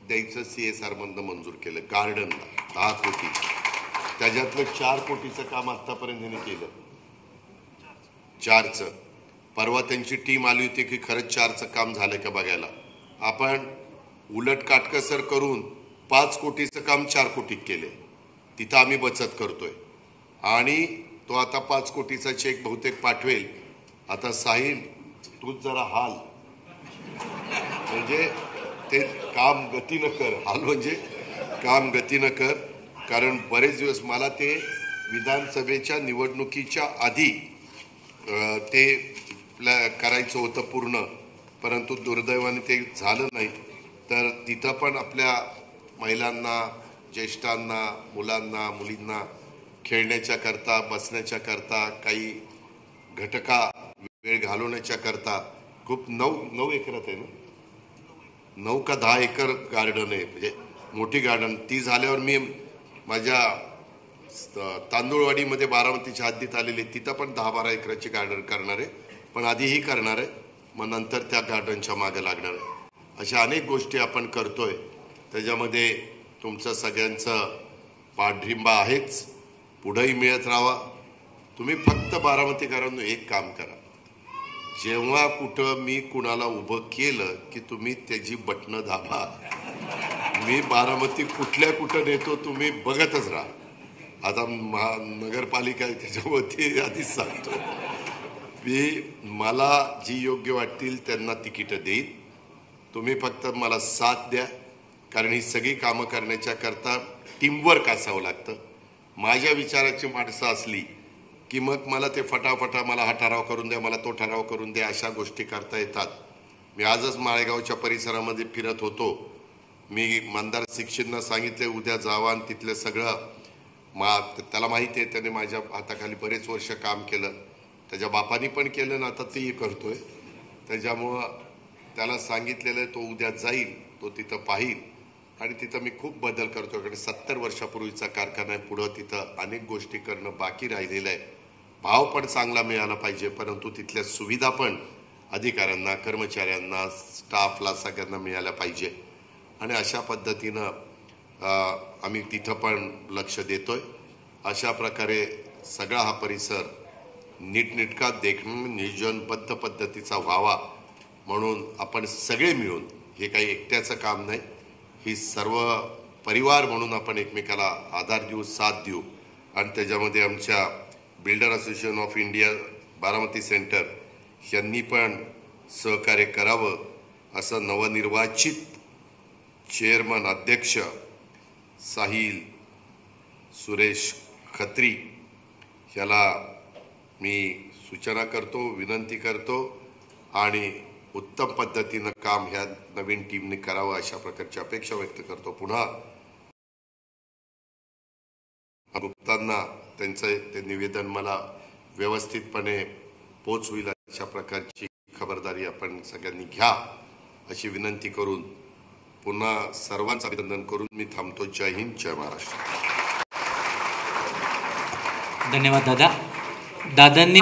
द्यायचं CSR मधनं मंजूर केलं. गार्डनला 10 कोटी. त्याच्यातलं 4 कोटीचं काम आत्तापर्यंत त्यांनी केलं. 4चं परवा त्यांची टीम आली होती की खरंच 4चं काम झालं का बघायला. आपण उलट काटकसर करून 5 कोटीचं काम 4 कोटीत केले. तिथं आम्ही बचत करतोय आणि तो आता 5 कोटीचा चेक बहुतेक पाठवेल. आता साहिल तूच जरा हाल, म्हणजे ते काम गतीनं कर. हाल म्हणजे काम गतीनं कर. कारण बरेच दिवस मला ते विधानसभेच्या निवडणुकीच्या आधी ते करायचं होतं पूर्ण, परंतु दुर्दैवाने ते झालं नाही. तर तिथं पण आपल्या महिलांना, ज्येष्ठांना, मुलांना, मुलींना खेळण्याच्या करता, बसण्याच्या करता, काही घटका वेळ घालवण्याच्या करता खूप 9 एकरात आहे ना, 9 का 10 एकर गार्डन आहे. म्हणजे मोठी गार्डन. ती झाल्यावर मी माझ्या तांदूळवाडीमध्ये बारामतीच्या हद्दीत आलेली तिथं पण 10-12 एकराची गार्डन करणार आहे. पण आधी ही करणार आहे, मग नंतर त्या गार्डनच्या मागे लागणार आहे. अशा अनेक गोष्टी आपण करतोय. त्याच्यामध्ये तुमचं सगळ्यांचं पाठिंबा आहेच, पुढंही मिळत राहावा. तुम्ही फक्त बारामतीकरांनो एक काम करा, जेव्हा कुठं मी कुणाला उभं केलं की तुम्ही त्याची बटणं दाबा. मी बारामती कुठं नेतो तुम्ही बघतच राहा. आता नगरपालिका आहे त्याच्यावरती आधीच सांगतो, मला जी योग्य वाटतील त्यांना तिकीटं देईन. तुम्ही फक्त मला साथ द्या, कारण ही सगळी कामं करण्याच्या करता टीमवर्क असावं लागतं. माझ्या विचाराची माणसं असली की मग मला ते फटाफटा मला हा ठराव करून द्या, मला तो ठराव करून द्या, अशा गोष्टी करता येतात. मी आजच माळेगावच्या परिसरामध्ये फिरत होतो. मी मंदार शिक्षींना सांगितले उद्या जावा आणि तिथलं सगळं त्याला माहिती आहे, त्याने माझ्या हाताखाली बरेच वर्ष काम केलं, त्याच्या बापानी पण केलं ना, आता तेही करतोय. त्याच्यामुळं त्याला सांगितलेलं तो उद्या जाईल, तो तिथं पाहिल आणि तिथं मी खूप बदल करतो. कारण 70 वर्षापूर्वीचा कारखाना आहे, पुढं तिथं अनेक गोष्टी करणं बाकी राहिलेलं आहे. भाव पण चांगला मिळाला पाहिजे, परंतु तिथल्या सुविधा पण अधिकाऱ्यांना, कर्मचाऱ्यांना, स्टाफला सगळ्यांना मिळाल्या पाहिजे. आणि अशा पद्धतीनं आम्ही तिथं पण लक्ष देतोय. अशा प्रकारे सगळा हा परिसर नीटनेटका देखणं नियोजनबद्ध पद्धतीचा व्हावा म्हणून आपण सगळे मिळून, हे काही एकट्याचं काम नाही, ही सर्व परिवार म्हणून आपण एकमेकाला आधार देऊ, साथ देऊ. आणि त्याच्यामध्ये आमच्या builder association of India Baramati centre यांनी पण सहकार्य करावं, असं नवनिर्वाचित चेअरमन अध्यक्ष साहिल सुरेश खत्री याला मी सूचना करतो, विनंती करतो आणि उत्तम पद्धतीनं काम ह्या नवीन टीमने करावं अशा प्रकारची अपेक्षा व्यक्त करतो. पुन्हा गुप्तांना त्यांचं ते निवेदन मला व्यवस्थितपणे पोचविल अशा प्रकारची खबरदारी आपण सगळ्यांनी घ्या अशी विनंती करून पुन्हा सर्वांचं अभिनंदन करून मी थांबतो. जय हिंद, जय महाराष्ट्र. धन्यवाद दादा. दादांनी